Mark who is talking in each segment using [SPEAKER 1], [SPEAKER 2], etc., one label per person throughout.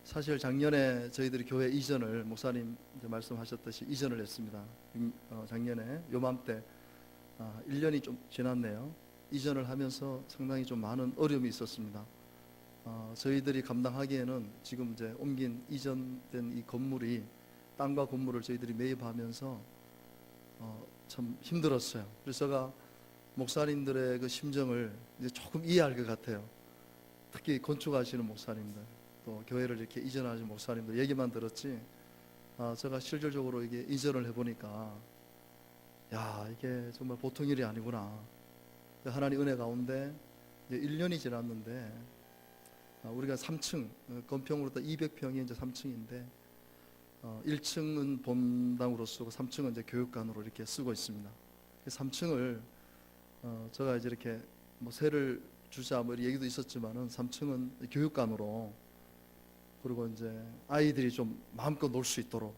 [SPEAKER 1] 사실 작년에 저희들이 교회 이전을 목사님 이제 말씀하셨듯이 이전을 했습니다. 작년에 요맘때 1년이 좀 지났네요. 이전을 하면서 상당히 좀 많은 어려움이 있었습니다. 저희들이 감당하기에는 지금 이제 옮긴 이전된 이 건물이 땅과 건물을 저희들이 매입하면서 참 힘들었어요. 그래서 제가 목사님들의 그 심정을 이제 조금 이해할 것 같아요. 특히 건축하시는 목사님들, 또 교회를 이렇게 이전하시는 목사님들 얘기만 들었지, 제가 실질적으로 이게 이전을 해보니까 야, 이게 정말 보통 일이 아니구나. 하나님 은혜 가운데 이제 1년이 지났는데 우리가 3층 건평으로 200평이 이제 3층인데 1층은 본당으로 쓰고 3층은 이제 교육관으로 이렇게 쓰고 있습니다. 3층을 제가 이제 이렇게 뭐 세를 주자 뭐 이런 얘기도 있었지만은 3층은 교육관으로, 그리고 이제 아이들이 좀 마음껏 놀 수 있도록,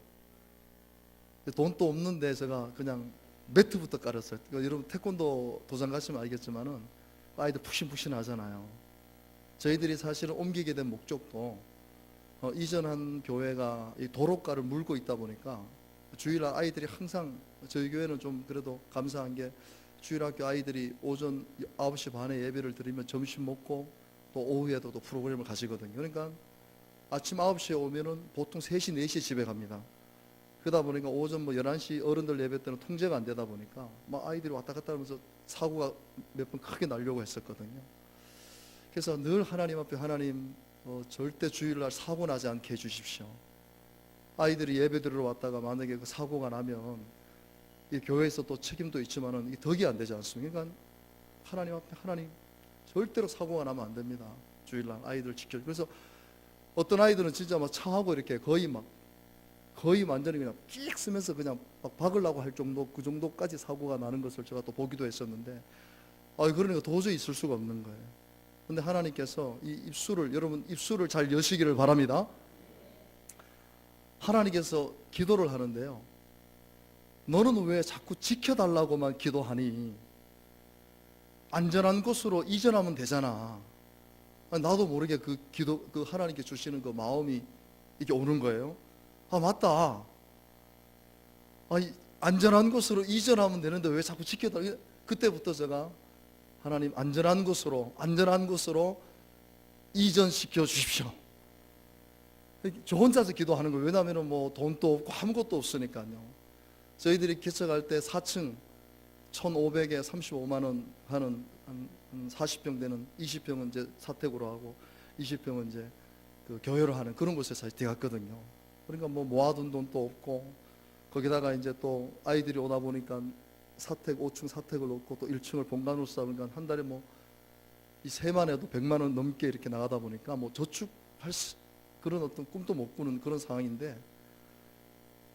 [SPEAKER 1] 돈도 없는데 제가 그냥 매트부터 깔았어요. 여러분 태권도 도장 가시면 알겠지만은 아이들 푹신푹신 하잖아요. 저희들이 사실은 옮기게 된 목적도 이전한 교회가 이 도로가를 물고 있다 보니까 주일날 아이들이 항상, 저희 교회는 좀 그래도 감사한 게 주일학교 아이들이 오전 9시 반에 예배를 드리면 점심 먹고 또 오후에도 또 프로그램을 가시거든요. 그러니까 아침 9시에 오면은 보통 3시, 4시에 집에 갑니다. 그러다 보니까 오전 뭐 11시 어른들 예배 때는 통제가 안 되다 보니까 막 아이들이 왔다 갔다 하면서 사고가 몇 번 크게 나려고 했었거든요. 그래서 늘 하나님 앞에, 하나님 절대 주일날 사고 나지 않게 해주십시오. 아이들이 예배 드리러 왔다가 만약에 그 사고가 나면 이 교회에서 또 책임도 있지만은 이 덕이 안 되지 않습니까? 그러니까 하나님 앞에, 하나님 절대로 사고가 나면 안 됩니다. 주일날 아이들 지켜. 그래서 어떤 아이들은 진짜 막 차하고 이렇게 거의 완전히 그냥 끽 쓰면서 그냥 막 박으려고 할 정도, 그 정도까지 사고가 나는 것을 제가 또 보기도 했었는데, 그러니까 도저히 있을 수가 없는 거예요. 근데 하나님께서 이 입술을, 여러분 입술을 잘 여시기를 바랍니다. 하나님께서 기도를 하는데요, 너는 왜 자꾸 지켜달라고만 기도하니? 안전한 곳으로 이전하면 되잖아. 나도 모르게 그 기도, 그 하나님께 주시는 그 마음이 이게 오는 거예요. 맞다. 안전한 곳으로 이전하면 되는데 왜 자꾸 지켜달라? 그때부터 제가 하나님 안전한 곳으로 이전시켜 주십시오. 저 혼자서 기도하는 거예요. 왜냐하면 뭐 돈도 없고 아무것도 없으니까요. 저희들이 개척할 때 4층 1,500에 35만 원 하는 한 40평 되는, 20평은 이제 사택으로 하고 20평은 이제 그 교회로 하는 그런 곳에서 들어갔거든요. 그러니까 뭐 모아둔 돈도 없고, 거기다가 이제 또 아이들이 오다 보니까 5층 사택을 놓고 또 1층을 본관으로 쌓으니까 한 달에 뭐 이 세만 해도 100만 원 넘게 이렇게 나가다 보니까 뭐 저축할 그런 어떤 꿈도 못 꾸는 그런 상황인데,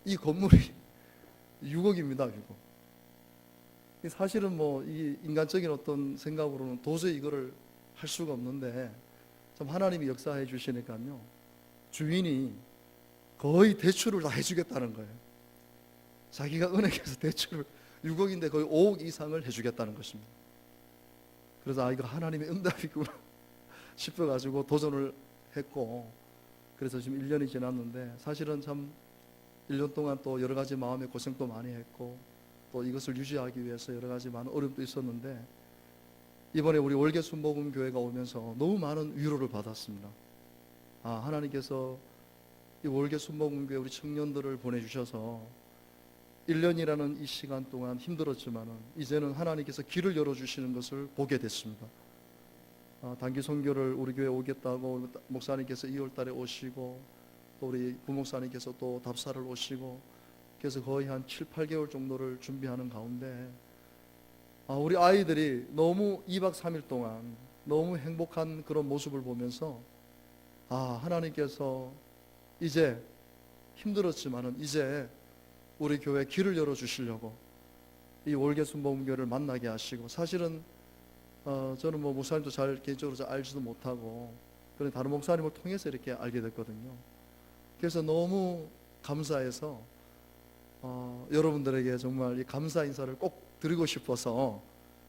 [SPEAKER 1] 이 건물이 6억입니다. 6억. 사실은 뭐 이 인간적인 어떤 생각으로는 도저히 이거를 할 수가 없는데, 참 하나님이 역사해 주시니까요, 주인이 거의 대출을 다 해주겠다는 거예요. 자기가 은행에서 대출을 6억인데 거의 5억 이상을 해주겠다는 것입니다. 그래서 이거 하나님의 응답이구나 싶어가지고 도전을 했고, 그래서 지금 1년이 지났는데, 사실은 참 1년 동안 또 여러 가지 마음의 고생도 많이 했고, 또 이것을 유지하기 위해서 여러 가지 많은 어려움도 있었는데, 이번에 우리 월계순복음교회가 오면서 너무 많은 위로를 받았습니다. 하나님께서 이 월계순복음교회 우리 청년들을 보내주셔서 1년이라는 이 시간 동안 힘들었지만은 이제는 하나님께서 길을 열어주시는 것을 보게 됐습니다. 단기 선교를 우리 교회에 오겠다고 목사님께서 2월 달에 오시고, 또 우리 부목사님께서 또 답사를 오시고, 그래서 거의 한 7, 8개월 정도를 준비하는 가운데 우리 아이들이 너무 2박 3일 동안 너무 행복한 그런 모습을 보면서 하나님께서 이제 힘들었지만은 이제 우리 교회에 길을 열어주시려고 이 월계순복음교회를 만나게 하시고, 사실은 저는 뭐 목사님도 잘 개인적으로 잘 알지도 못하고, 그런 다른 목사님을 통해서 이렇게 알게 됐거든요. 그래서 너무 감사해서 여러분들에게 정말 이 감사 인사를 꼭 드리고 싶어서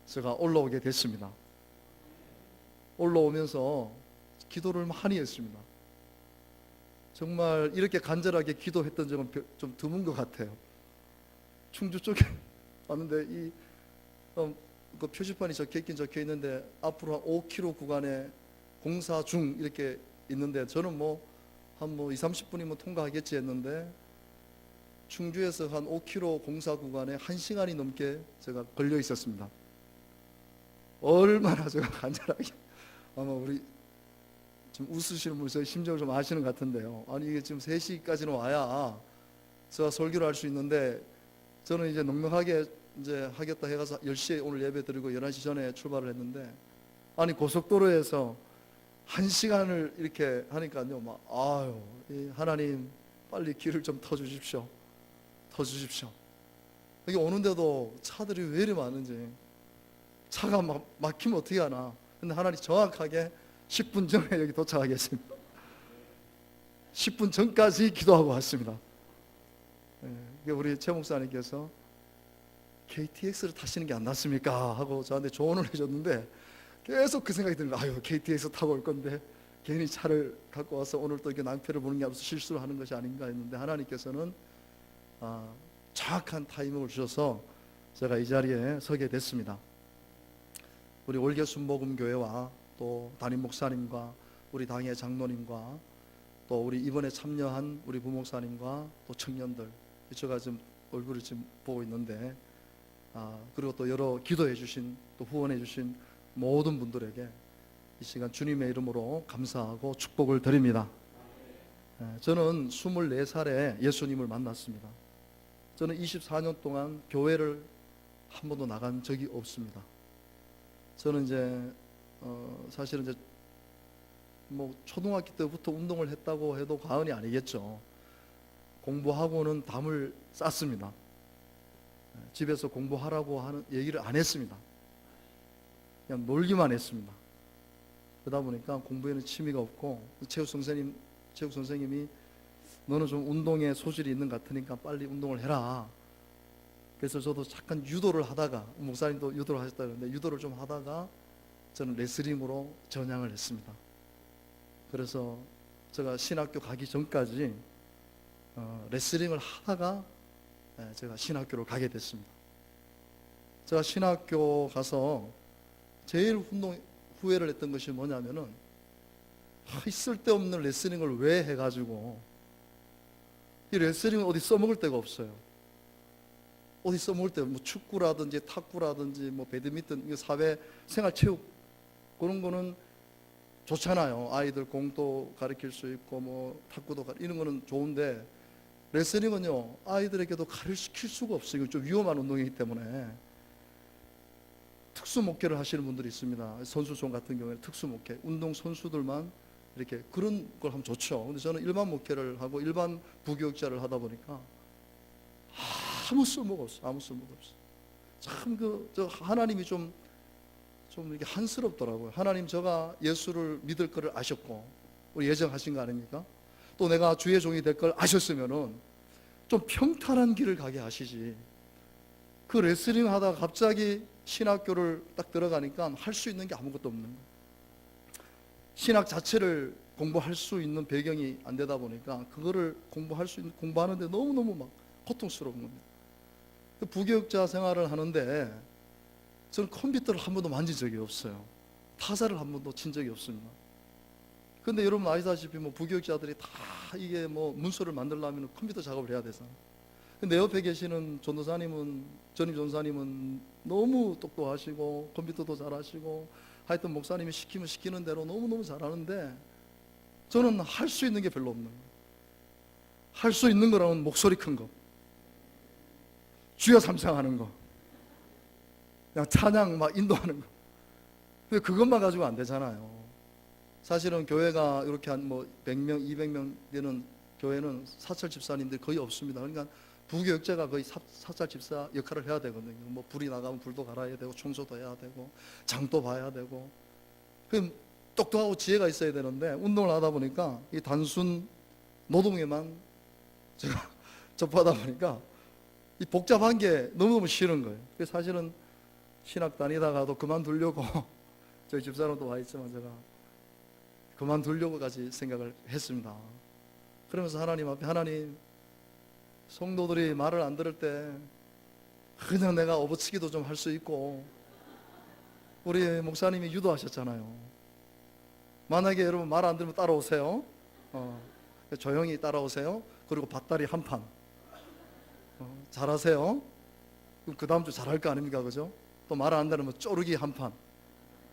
[SPEAKER 1] 제가 올라오게 됐습니다. 올라오면서 기도를 많이 했습니다. 정말 이렇게 간절하게 기도했던 적은 좀 드문 것 같아요. 충주 쪽에 왔는데 그 표지판이 적혀 있는데 앞으로 한 5km 구간에 공사 중 이렇게 있는데 저는 한 2, 30분이면 통과하겠지 했는데 충주에서 한 5km 공사 구간에 1시간이 넘게 제가 걸려 있었습니다. 얼마나 제가 간절하게, 아마 우리 좀 웃으시는 분이 저희 심정을 좀 아시는 것 같은데요. 아니 이게 지금 3시까지는 와야 제가 설교를 할 수 있는데 저는 이제 넉넉하게 이제 하겠다 해가서 10시에 오늘 예배 드리고 11시 전에 출발을 했는데, 아니 고속도로에서 1시간을 이렇게 하니까요, 아유, 하나님 빨리 길을 좀 터주십시오. 여기 오는데도 차들이 왜 이리 많은지, 차가 막히면 어떻게 하나. 근데 하나님 정확하게 10분 전에 여기 도착하겠습니다. 10분 전까지 기도하고 왔습니다. 우리 최 목사님께서 KTX를 타시는 게 안 낫습니까? 하고 저한테 조언을 해줬는데 계속 그 생각이 드는 거예요. 아유, KTX 타고 올 건데 괜히 차를 갖고 와서 오늘 또 이렇게 낭패를 보는 게 아니라 실수를 하는 것이 아닌가 했는데, 하나님께서는 정확한 타이밍을 주셔서 제가 이 자리에 서게 됐습니다. 우리 올개 순복음교회와 또 담임 목사님과 우리 당의 장로님과 또 우리 이번에 참여한 우리 부목사님과 또 청년들, 제가 지금 얼굴을 지금 보고 있는데, 그리고 또 여러 기도해 주신 또 후원해 주신 모든 분들에게 이 시간 주님의 이름으로 감사하고 축복을 드립니다. 저는 24살에 예수님을 만났습니다. 저는 24년 동안 교회를 한 번도 나간 적이 없습니다. 저는 이제 사실은 이제 초등학교 때부터 운동을 했다고 해도 과언이 아니겠죠. 공부하고는 담을 쌌습니다. 집에서 공부하라고 하는 얘기를 안 했습니다. 그냥 놀기만 했습니다. 그러다 보니까 공부에는 취미가 없고, 체육 선생님이 너는 좀 운동에 소질이 있는 것 같으니까 빨리 운동을 해라. 그래서 저도 잠깐 유도를 하다가, 목사님도 유도를 하셨다 그러는데 유도를 좀 하다가 저는 레슬링으로 전향을 했습니다. 그래서 제가 신학교 가기 전까지 레슬링을 하다가 제가 신학교를 가게 됐습니다. 제가 신학교 가서 제일 후회를 했던 것이 뭐냐면은, 이 쓸데없는 레슬링을 왜 해가지고, 이 레슬링은 어디 써먹을 데가 없어요. 어디 써먹을 때 축구라든지 탁구라든지 배드민턴, 사회 생활체육 그런 거는 좋잖아요. 아이들 공도 가르칠 수 있고 탁구도 이런 거는 좋은데, 레슬링은요 아이들에게도 가르칠 수가 없어요. 이거 좀 위험한 운동이기 때문에. 특수 목회를 하시는 분들이 있습니다. 선수촌 같은 경우에 특수 목회, 운동 선수들만 이렇게 그런 걸 하면 좋죠. 근데 저는 일반 목회를 하고 일반 부교육자를 하다 보니까 아무 쓸모가 없어. 참 저 하나님이 좀 이렇게 한스럽더라고요. 하나님, 제가 예수를 믿을 거를 아셨고 우리 예정하신 거 아닙니까? 또 내가 주의 종이 될 걸 아셨으면은 좀 평탄한 길을 가게 하시지. 그 레슬링 하다가 갑자기 신학교를 딱 들어가니까 할 수 있는 게 아무것도 없는 거예요. 신학 자체를 공부할 수 있는 배경이 안 되다 보니까 그거를 공부하는데 너무너무 고통스러운 겁니다. 부교육자 생활을 하는데 저는 컴퓨터를 한 번도 만진 적이 없어요. 타자를 한 번도 친 적이 없습니다. 근데 여러분 아시다시피 부교육자들이 다 이게 문서를 만들려면 컴퓨터 작업을 해야 되잖아요. 근데 내 옆에 계시는 전임 전사님은 너무 똑똑하시고 컴퓨터도 잘하시고 하여튼 목사님이 시키면 시키는 대로 너무너무 잘하는데, 저는 할 수 있는 게 별로 없는 거예요. 할 수 있는 거라면 목소리 큰 거, 주여 삼창하는 거, 그냥 찬양 인도하는 거. 근데 그것만 가지고 안 되잖아요. 사실은 교회가 이렇게 한 100명, 200명 되는 교회는 사찰 집사님들이 거의 없습니다. 그러니까 부교육자가 거의 사찰 집사 역할을 해야 되거든요. 불이 나가면 불도 갈아야 되고 청소도 해야 되고 장도 봐야 되고, 그럼 똑똑하고 지혜가 있어야 되는데 운동을 하다 보니까 이 단순 노동에만 제가 접하다 보니까 이 복잡한 게 너무너무 싫은 거예요. 그래서 사실은 신학 다니다가도 그만두려고 저희 집사람도 와 있지만 제가 그만두려고까지 생각을 했습니다. 그러면서 하나님 앞에, 하나님, 성도들이 말을 안 들을 때 그냥 내가 업어치기도 좀 할 수 있고, 우리 목사님이 유도하셨잖아요. 만약에 여러분 말 안 들으면 따라오세요. 조용히 따라오세요. 그리고 밭다리 한 판. 잘하세요. 그럼 그 다음 주 잘할 거 아닙니까? 그죠? 또 말 안 들으면 쪼르기 한 판.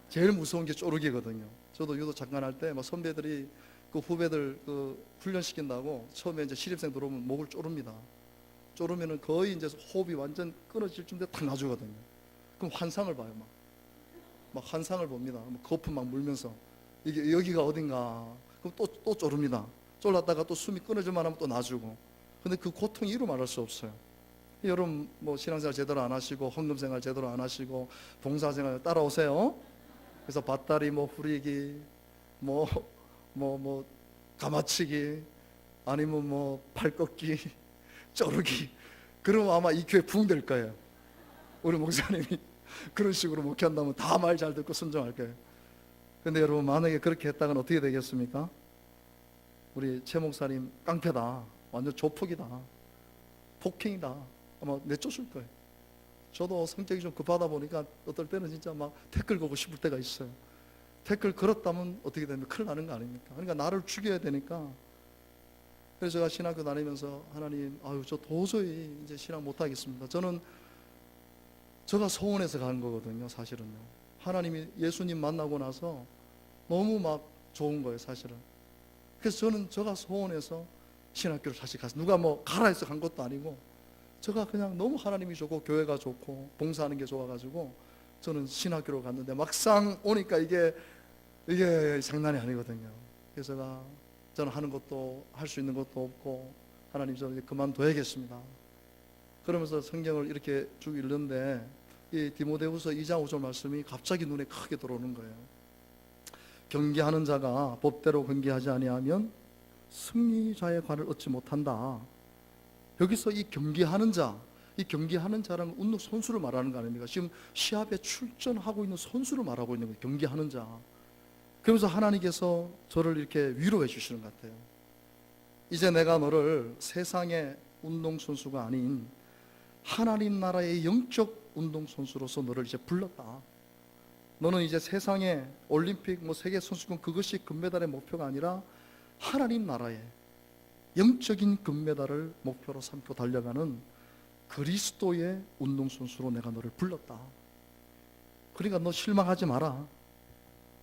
[SPEAKER 1] 제일 무서운 게 쪼르기거든요. 저도 유도 잠깐 할 때 선배들이 그 후배들 훈련시킨다고 처음에 이제 신입생 들어오면 목을 쪼릅니다. 쪼르면은 거의 이제 호흡이 완전 끊어질 쯤에 탁 놔주거든요. 그럼 환상을 봐요. 막 환상을 봅니다. 거품 막 물면서 이게 여기가 어딘가. 그럼 또 쪼릅니다. 쫄랐다가 또 숨이 끊어질만 하면 또 놔주고. 근데 그 고통이 이루 말할 수 없어요. 여러분 신앙생활 제대로 안 하시고 헌금생활 제대로 안 하시고 봉사생활 따라오세요. 그래서 밭다리 후리기 가마치기 아니면 팔 꺾기 쪼르기, 그러면 아마 이 교회 부흥될 거예요. 우리 목사님이 그런 식으로 목회한다면 다 말 잘 듣고 순종할 거예요. 근데 여러분 만약에 그렇게 했다간 어떻게 되겠습니까? 우리 최 목사님 깡패다, 완전 조폭이다, 폭행이다, 아마 내쫓을 거예요. 저도 성격이 좀 급하다 보니까 어떨 때는 진짜 막 태클 걸고 싶을 때가 있어요. 태클 걸었다면 어떻게 되면 큰일 나는 거 아닙니까? 그러니까 나를 죽여야 되니까. 그래서 제가 신학교 다니면서 하나님, 저 도저히 이제 신학 못 하겠습니다. 제가 소원해서 간 거거든요, 사실은요. 하나님이 예수님 만나고 나서 너무 막 좋은 거예요, 사실은. 그래서 제가 소원해서 신학교를 다시 갔어요. 누가 가라 해서 간 것도 아니고, 제가 그냥 너무 하나님이 좋고 교회가 좋고 봉사하는 게 좋아가지고 저는 신학교로 갔는데 막상 오니까 이게 장난이 아니거든요. 그래서 저는 하는 것도 할 수 있는 것도 없고, 하나님 저는 이제 그만둬야겠습니다. 그러면서 성경을 이렇게 쭉 읽는데 이 디모데후서 2장 5절 말씀이 갑자기 눈에 크게 들어오는 거예요. 경계하는 자가 법대로 경계하지 아니하면 승리자의 관을 얻지 못한다. 여기서 이 경계하는 자라는 운동 선수를 말하는 거 아닙니까? 지금 시합에 출전하고 있는 선수를 말하고 있는 거예요. 경계하는 자. 그러면서 하나님께서 저를 이렇게 위로해 주시는 것 같아요. 이제 내가 너를 세상의 운동선수가 아닌 하나님 나라의 영적 운동선수로서 너를 이제 불렀다. 너는 이제 세상의 올림픽 세계 선수권 그것이 금메달의 목표가 아니라 하나님 나라의 영적인 금메달을 목표로 삼고 달려가는 그리스도의 운동선수로 내가 너를 불렀다. 그러니까 너 실망하지 마라.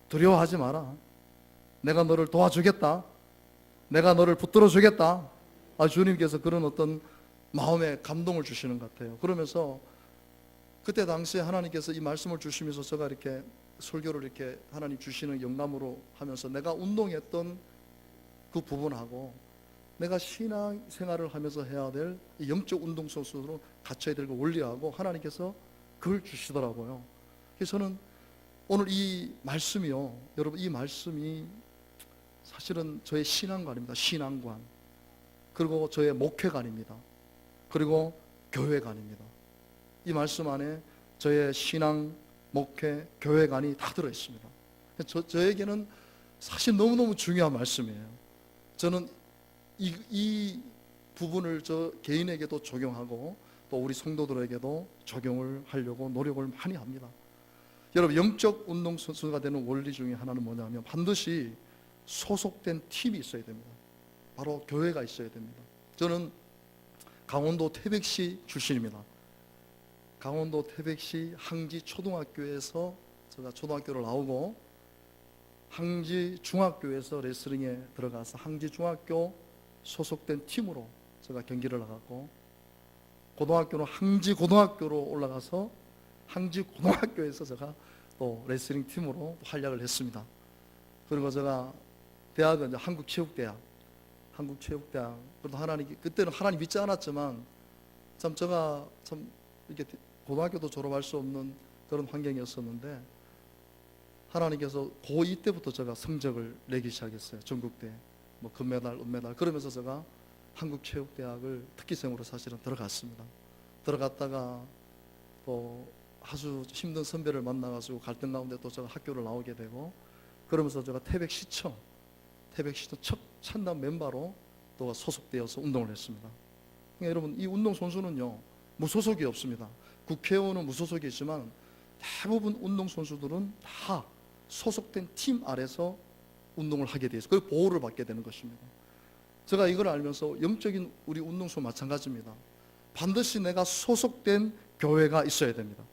[SPEAKER 1] 두려워하지 마라. 내가 너를 도와주겠다. 내가 너를 붙들어 주겠다. 주님께서 그런 어떤 마음에 감동을 주시는 것 같아요. 그러면서 그때 당시에 하나님께서 이 말씀을 주시면서 제가 이렇게 설교를 이렇게 하나님 주시는 영감으로 하면서 내가 운동했던 그 부분하고 내가 신앙 생활을 하면서 해야 될 영적 운동선수로 갖춰야 될 원리하고 하나님께서 그걸 주시더라고요. 그래서 저는 오늘 이 말씀이요, 여러분, 이 말씀이 사실은 저의 신앙관입니다. 신앙관. 그리고 저의 목회관입니다. 그리고 교회관입니다. 이 말씀 안에 저의 신앙, 목회, 교회관이 다 들어있습니다. 저에게는 사실 너무너무 중요한 말씀이에요. 저는 이 부분을 저 개인에게도 적용하고 또 우리 성도들에게도 적용을 하려고 노력을 많이 합니다. 여러분, 영적 운동선수가 되는 원리 중에 하나는 뭐냐면 반드시 소속된 팀이 있어야 됩니다. 바로 교회가 있어야 됩니다. 저는 강원도 태백시 출신입니다. 강원도 태백시 항지 초등학교에서 제가 초등학교를 나오고 항지 중학교에서 레슬링에 들어가서 항지 중학교 소속된 팀으로 제가 경기를 나갔고, 고등학교는 항지 고등학교로 올라가서 항지 고등학교에서 제가 또 레슬링 팀으로 활약을 했습니다. 그리고 제가 대학은 한국체육대학. 그래도 그때는 하나님 믿지 않았지만 제가 이렇게 고등학교도 졸업할 수 없는 그런 환경이었었는데 하나님께서 고2 때부터 제가 성적을 내기 시작했어요. 전국대 금메달, 은메달. 그러면서 제가 한국체육대학을 특기생으로 사실은 들어갔습니다. 들어갔다가 또 아주 힘든 선배를 만나가지고 갈등 가운데 또 제가 학교를 나오게 되고, 그러면서 제가 태백시청 태백시도 첫 찬당 멤버로 또 소속되어서 운동을 했습니다. 그러니까 여러분, 이 운동선수는요 무소속이 없습니다. 국회의원은 무소속이 있지만 대부분 운동선수들은 다 소속된 팀 아래서 운동을 하게 되어 있어요. 그리고 보호를 받게 되는 것입니다. 제가 이걸 알면서 영적인 우리 운동선수 마찬가지입니다. 반드시 내가 소속된 교회가 있어야 됩니다.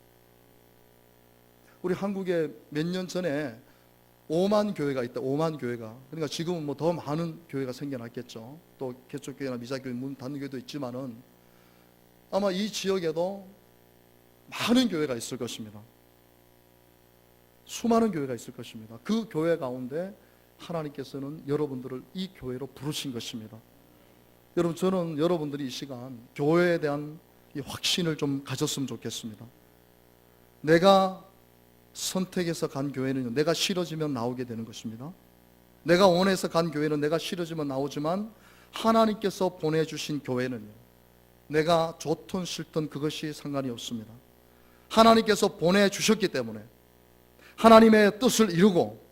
[SPEAKER 1] 우리 한국에 몇 년 전에 5만 교회가 있다. 5만 교회가. 그러니까 지금은 뭐 더 많은 교회가 생겨났겠죠. 또 개척교회나 미자교회 문 닫는 교회도 있지만은 아마 이 지역에도 많은 교회가 있을 것입니다. 수많은 교회가 있을 것입니다. 그 교회 가운데 하나님께서는 여러분들을 이 교회로 부르신 것입니다. 여러분, 저는 여러분들이 이 시간 교회에 대한 이 확신을 좀 가졌으면 좋겠습니다. 내가 선택해서 간 교회는 내가 싫어지면 나오게 되는 것입니다. 내가 원해서 간 교회는 내가 싫어지면 나오지만 하나님께서 보내주신 교회는요, 내가 좋든 싫든 그것이 상관이 없습니다. 하나님께서 보내주셨기 때문에 하나님의 뜻을 이루고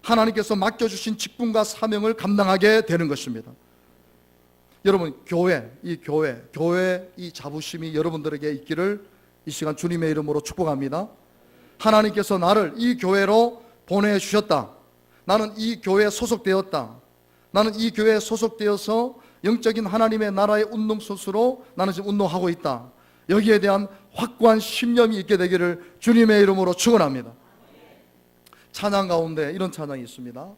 [SPEAKER 1] 하나님께서 맡겨주신 직분과 사명을 감당하게 되는 것입니다. 여러분, 이 교회 이 자부심이 여러분들에게 있기를 이 시간 주님의 이름으로 축복합니다. 하나님께서 나를 이 교회로 보내주셨다. 나는 이 교회에 소속되었다. 나는 이 교회에 소속되어서 영적인 하나님의 나라의 운동선수로 나는 지금 운동하고 있다. 여기에 대한 확고한 신념이 있게 되기를 주님의 이름으로 축원합니다. 찬양 가운데 이런 찬양이 있습니다.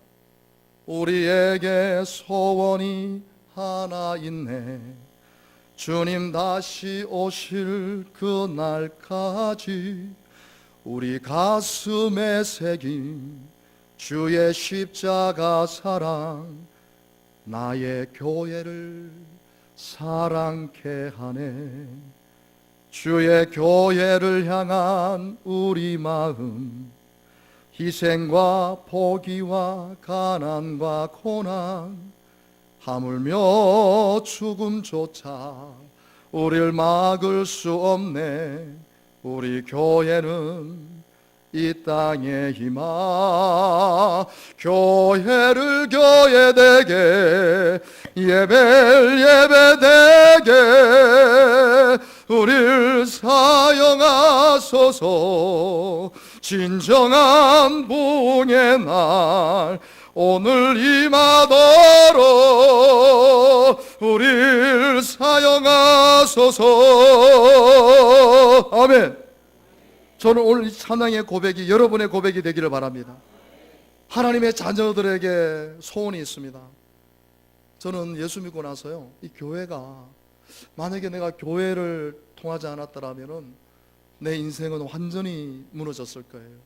[SPEAKER 1] 우리에게 소원이 하나 있네. 주님 다시 오실 그날까지 우리 가슴에 새긴 주의 십자가 사랑 나의 교회를 사랑케 하네. 주의 교회를 향한 우리 마음, 희생과 포기와 가난과 고난, 하물며 죽음조차 우릴 막을 수 없네. 우리 교회는 이 땅에 임하 교회를 교회되게 예배를 예배되게 우릴 사용하소서. 진정한 부흥의 날 오늘 임하도록 우릴 사용하소서. 아멘. 저는 오늘 이 찬양의 고백이 여러분의 고백이 되기를 바랍니다. 하나님의 자녀들에게 소원이 있습니다. 저는 예수 믿고 나서요, 이 교회가 만약에 내가 교회를 통하지 않았더라면 내 인생은 완전히 무너졌을 거예요.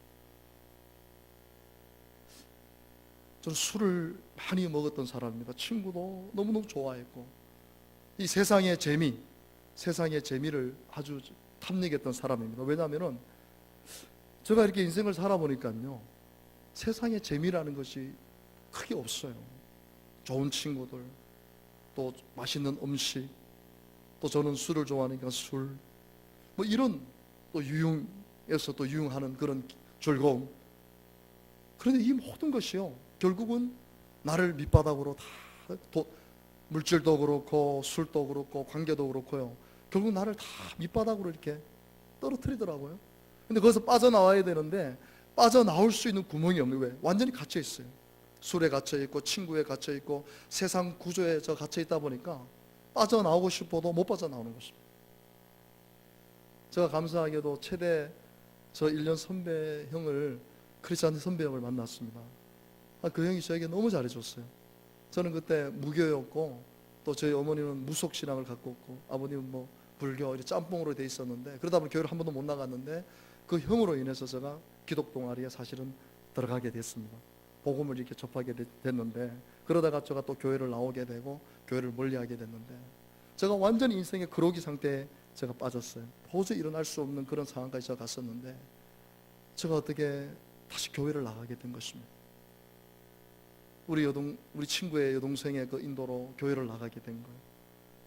[SPEAKER 1] 저는 술을 많이 먹었던 사람입니다. 친구도 너무너무 좋아했고 이 세상의 재미를 아주 탐닉했던 사람입니다. 왜냐하면 제가 이렇게 인생을 살아보니까요, 세상의 재미라는 것이 크게 없어요. 좋은 친구들, 또 맛있는 음식, 또 저는 술을 좋아하니까 술, 뭐 이런 또 유흥에서 또 유흥하는 그런 즐거움. 그런데 이 모든 것이요, 결국은 나를 밑바닥으로 다 물질도 그렇고 술도 그렇고 관계도 그렇고요, 결국 나를 다 밑바닥으로 이렇게 떨어뜨리더라고요. 근데 거기서 빠져나와야 되는데 빠져나올 수 있는 구멍이 없는 거예요. 완전히 갇혀 있어요. 술에 갇혀 있고 친구에 갇혀 있고 세상 구조에 갇혀 있다 보니까 빠져나오고 싶어도 못 빠져나오는 것입니다. 제가 감사하게도 최대 저 1년 선배 형을, 크리스찬 선배 형을 만났습니다. 그 형이 저에게 너무 잘해줬어요. 저는 그때 무교였고 또 저희 어머니는 무속신앙을 갖고 있고 아버님은 뭐 불교 이렇게 짬뽕으로 돼 있었는데, 그러다 보니 교회를 한 번도 못 나갔는데 그 형으로 인해서 제가 기독 동아리에 사실은 들어가게 됐습니다. 복음을 이렇게 접하게 됐는데, 그러다가 제가 또 교회를 나오게 되고 교회를 멀리하게 됐는데, 제가 완전히 인생의 그러기 상태에 제가 빠졌어요. 도저히 일어날 수 없는 그런 상황까지 제가 갔었는데, 제가 어떻게 다시 교회를 나가게 된 것입니다. 우리 친구의 여동생의 그 인도로 교회를 나가게 된 거예요.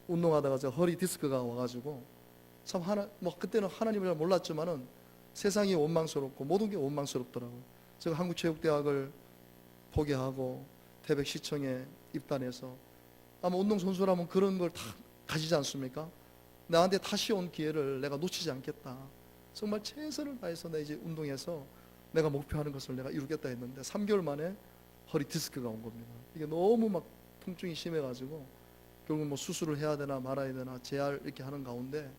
[SPEAKER 1] 운동하다가 제가 허리 디스크가 와가지고 참 그때는 하나님을 잘 몰랐지만은 세상이 원망스럽고 모든 게 원망스럽더라고요. 제가 한국체육대학을 포기하고 태백시청에 입단해서, 아마 운동선수라면 그런 걸 다 가지지 않습니까? 나한테 다시 온 기회를 내가 놓치지 않겠다. 정말 최선을 다해서 내 이제 운동해서 내가 목표하는 것을 내가 이루겠다 했는데 3개월 만에 허리 디스크가 온 겁니다. 이게 너무 막 통증이 심해가지고 결국 뭐 수술을 해야 되나 말아야 되나 재활 이렇게 하는 가운데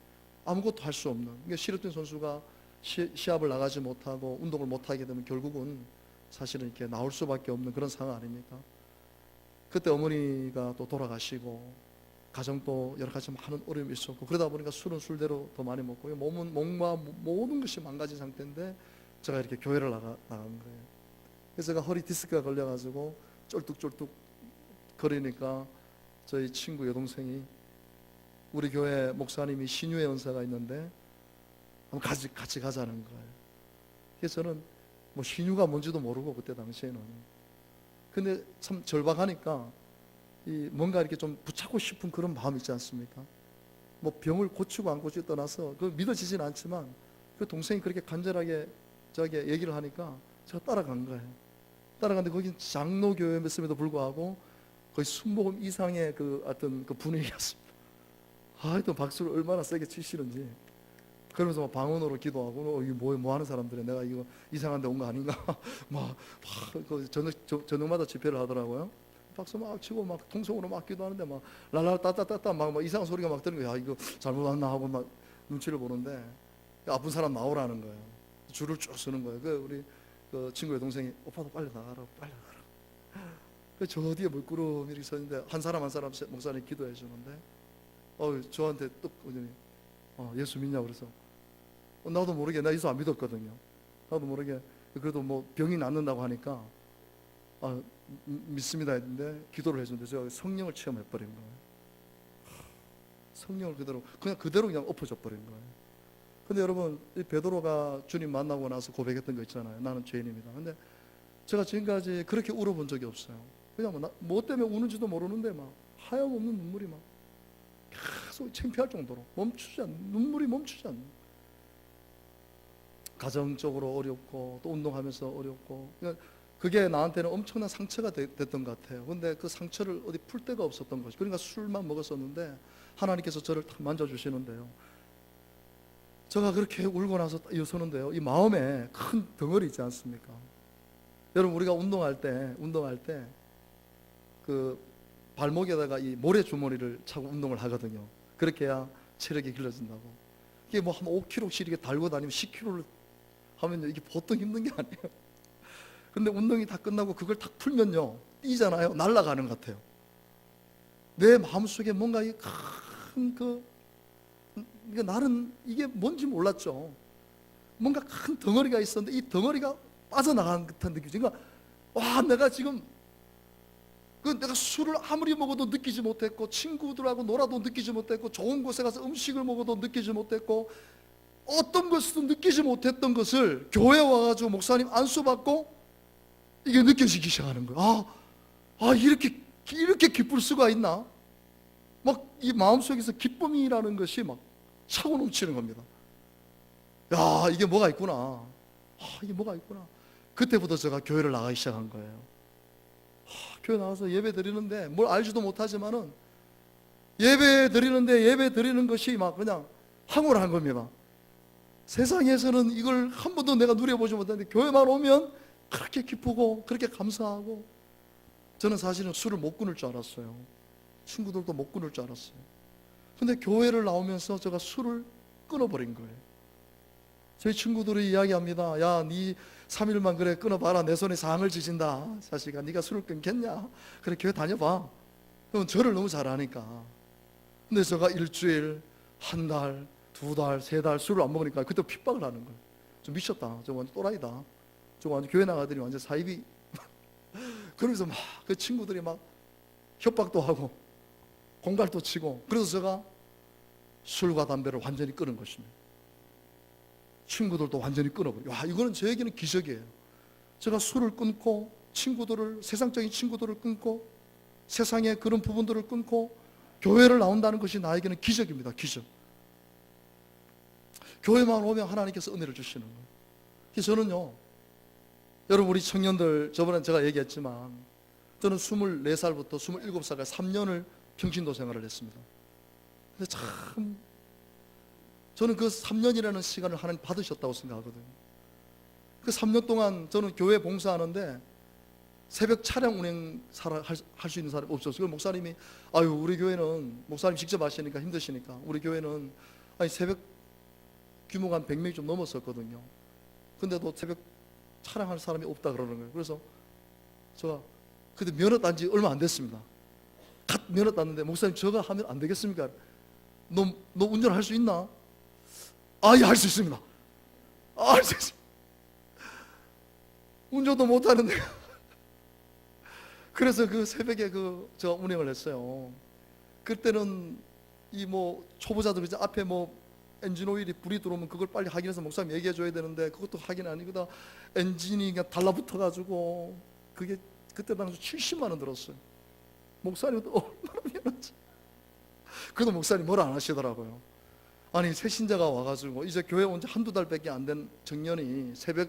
[SPEAKER 1] 아무것도 할 수 없는, 그러니까 실업된 선수가 시합을 나가지 못하고 운동을 못하게 되면 결국은 사실은 이렇게 나올 수밖에 없는 그런 상황 아닙니까? 그때 어머니가 또 돌아가시고 가정도 여러 가지 많은 어려움이 있었고, 그러다 보니까 술은 술대로 더 많이 먹고 몸과 모든 것이 망가진 상태인데 제가 이렇게 교회를 나간 거예요. 그래서 제가 허리 디스크가 걸려가지고 쫄뚝쫄뚝 거리니까 저희 친구 여동생이, 우리 교회 목사님이 신유의 은사가 있는데 한번 같이 가자는 거예요. 그래서 저는 뭐 신유가 뭔지도 모르고 그때 당시에는, 근데 참 절박하니까 뭔가 이렇게 좀 붙잡고 싶은 그런 마음이 있지 않습니까? 뭐 병을 고치고 안 고치고 떠나서 그 믿어지진 않지만 그 동생이 그렇게 간절하게 저에게 얘기를 하니까 제가 따라간 거예요. 따라갔는데 거긴 장로교회였음에도 불구하고 거의 순복음 이상의 그 어떤 그 분위기였습니다. 하여튼 박수를 얼마나 세게 치시는지. 그러면서 막 방언으로 기도하고, 이게 뭐 하는 사람들이 내가 이거 이상한 데 온 거 아닌가 막 그 저녁마다 집회를 하더라고요. 박수 막 치고 막 통성으로 막 기도하는데 막 랄랄 따따따따 막 이상한 소리가 막 들는 거야. 이거 잘못 왔나 하고 막 눈치를 보는데 아픈 사람 나오라는 거예요. 줄을 쭉 서는 거예요. 우리 그 친구의 동생이 오빠도 빨리 나가라고, 빨리 나가라고. 저 뒤에 물구름 이렇게 서 있는데 한 사람 목사님 기도해 주는데 저한테 뚝 오더니 예수 믿냐고. 그래서 나도 모르게, 나 예수 안 믿었거든요. 나도 모르게 그래도 뭐 병이 낫는다고 하니까 믿습니다 했는데 기도를 해주는데 제가 성령을 체험해버린 거예요. 성령을 그대로 그냥 엎어져 버린 거예요. 근데 여러분, 이 베드로가 주님 만나고 나서 고백했던 거 있잖아요. 나는 죄인입니다. 근데 제가 지금까지 그렇게 울어본 적이 없어요. 그냥 뭐 때문에 우는지도 모르는데 막 하염없는 눈물이 막 계속 창피할 정도로 눈물이 멈추지 않는. 가정적으로 어렵고 또 운동하면서 어렵고, 그러니까 그게 나한테는 엄청난 상처가 됐던 것 같아요. 근데 그 상처를 어디 풀 데가 없었던 거죠. 그러니까 술만 먹었었는데 하나님께서 저를 탁 만져주시는데요, 제가 그렇게 울고 나서 일어서는데요, 이 마음에 큰 덩어리 있지 않습니까? 여러분, 우리가 운동할 때 그 발목에다가 이 모래주머니를 차고 운동을 하거든요. 그렇게 해야 체력이 길러진다고. 이게 뭐 한 5kg씩 이렇게 달고 다니면 10kg를 하면요, 이게 보통 힘든 게 아니에요. 근데 운동이 다 끝나고 그걸 탁 풀면요, 뛰잖아요. 날아가는 것 같아요. 내 마음속에 뭔가 나는 이게 뭔지 몰랐죠. 뭔가 큰 덩어리가 있었는데 이 덩어리가 빠져나간 듯한 느낌이죠. 그러니까 내가 지금 내가 술을 아무리 먹어도 느끼지 못했고, 친구들하고 놀아도 느끼지 못했고, 좋은 곳에 가서 음식을 먹어도 느끼지 못했고, 어떤 것도 느끼지 못했던 것을 교회 와가지고 목사님 안수받고 이게 느껴지기 시작하는 거예요. 이렇게 기쁠 수가 있나? 막 이 마음속에서 기쁨이라는 것이 막 차고 넘치는 겁니다. 야, 이게 뭐가 있구나. 이게 뭐가 있구나. 그때부터 제가 교회를 나가기 시작한 거예요. 교회 나와서 예배 드리는데 뭘 알지도 못하지만은 예배 드리는 것이 막 그냥 황홀한 겁니다. 세상에서는 이걸 한 번도 내가 누려보지 못했는데 교회만 오면 그렇게 기쁘고 그렇게 감사하고. 저는 사실은 술을 못 끊을 줄 알았어요. 친구들도 못 끊을 줄 알았어요. 근데 교회를 나오면서 제가 술을 끊어버린 거예요. 저희 친구들이 이야기합니다. 야, 네 3일만 그래 끊어봐라. 내 손에 상을 지진다. 자식아, 네가 술을 끊겠냐? 그래, 교회 다녀봐. 그럼 저를 너무 잘 아니까. 근데 제가 일주일, 한 달, 2달, 3달 술을 안 먹으니까 그때 핍박을 하는 거예요. 좀 미쳤다. 저 완전 또라이다. 저 완전 교회 나가더니 완전 사이비. 그러면서 막 그 친구들이 막 협박도 하고 공갈도 치고. 그래서 제가 술과 담배를 완전히 끊은 것입니다. 친구들도 완전히 끊어버려요. 이거는 저에게는 기적이에요. 제가 술을 끊고 세상적인 친구들을 끊고 세상의 그런 부분들을 끊고 교회를 나온다는 것이 나에게는 기적입니다. 기적. 교회만 오면 하나님께서 은혜를 주시는 거예요. 그래서 저는요, 여러분, 우리 청년들, 저번에 제가 얘기했지만 저는 24살부터 27살까지 3년을 평신도 생활을 했습니다. 근데 참 저는 그 3년이라는 시간을 하나님 받으셨다고 생각하거든요. 그 3년 동안 저는 교회 봉사하는데 새벽 차량 운행 할 수 있는 사람이 없었어요. 목사님이 우리 교회는 목사님 직접 하시니까 힘드시니까 우리 교회는 새벽 규모가 한 100명이 좀 넘었었거든요. 근데도 새벽 차량할 사람이 없다 그러는 거예요. 그래서 제가 그때 면허 딴 지 얼마 안 됐습니다. 갓 면허 땄는데 목사님 저가 하면 안 되겠습니까? 너 운전할 수 있나? 예, 할 수 있습니다. 할 수 있습니다. 운전도 못 하는데 그래서 그 새벽에 제가 운행을 했어요. 그때는 초보자들 이제 앞에 엔진 오일이 불이 들어오면 그걸 빨리 확인해서 목사님 얘기해 줘야 되는데 그것도 확인 아니거든. 엔진이 그냥 달라붙어 가지고 그게 그때 당시 70만 원 들었어요. 목사님은 얼마나 미안한지. 그래도 목사님 뭐라 안 하시더라고요. 아니 새신자가 와가지고 이제 교회 온 지 한두 달밖에 안 된 청년이 새벽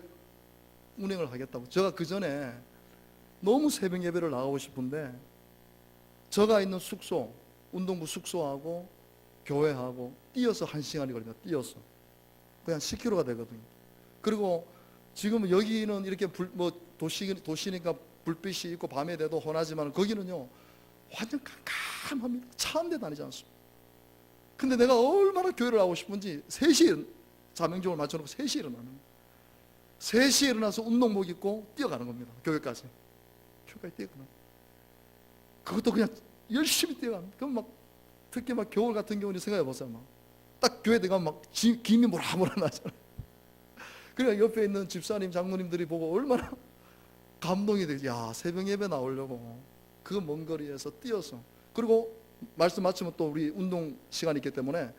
[SPEAKER 1] 운행을 하겠다고. 제가 그 전에 너무 새벽 예배를 나가고 싶은데 제가 있는 숙소, 운동부 숙소하고 교회하고 뛰어서 1시간이 걸립니다. 뛰어서 그냥 10km가 되거든요. 그리고 지금 여기는 이렇게 도시니까 불빛이 있고 밤에 돼도 훤하지만 거기는요 완전 깜깜합니다. 차 한 대 다니지 않습니다. 근데 내가 얼마나 교회를 하고 싶은지 3시에 자명종을 맞춰놓고 3시에 일어나는 거예요. 3시에 일어나서 운동복 입고 뛰어가는 겁니다. 교회까지 뛰어가는. 그것도 그냥 열심히 뛰어가는. 그럼 특히 겨울 같은 경우는 생각해 보세요. 딱 교회 들어가면 김이 모라모라 나잖아요. 그러니까 옆에 있는 집사님, 장로님들이 보고 얼마나 감동이 되지. 새벽 예배 나오려고 그 먼 거리에서 뛰어서. 그리고 말씀 마치면 또 우리 운동 시간이 있기 때문에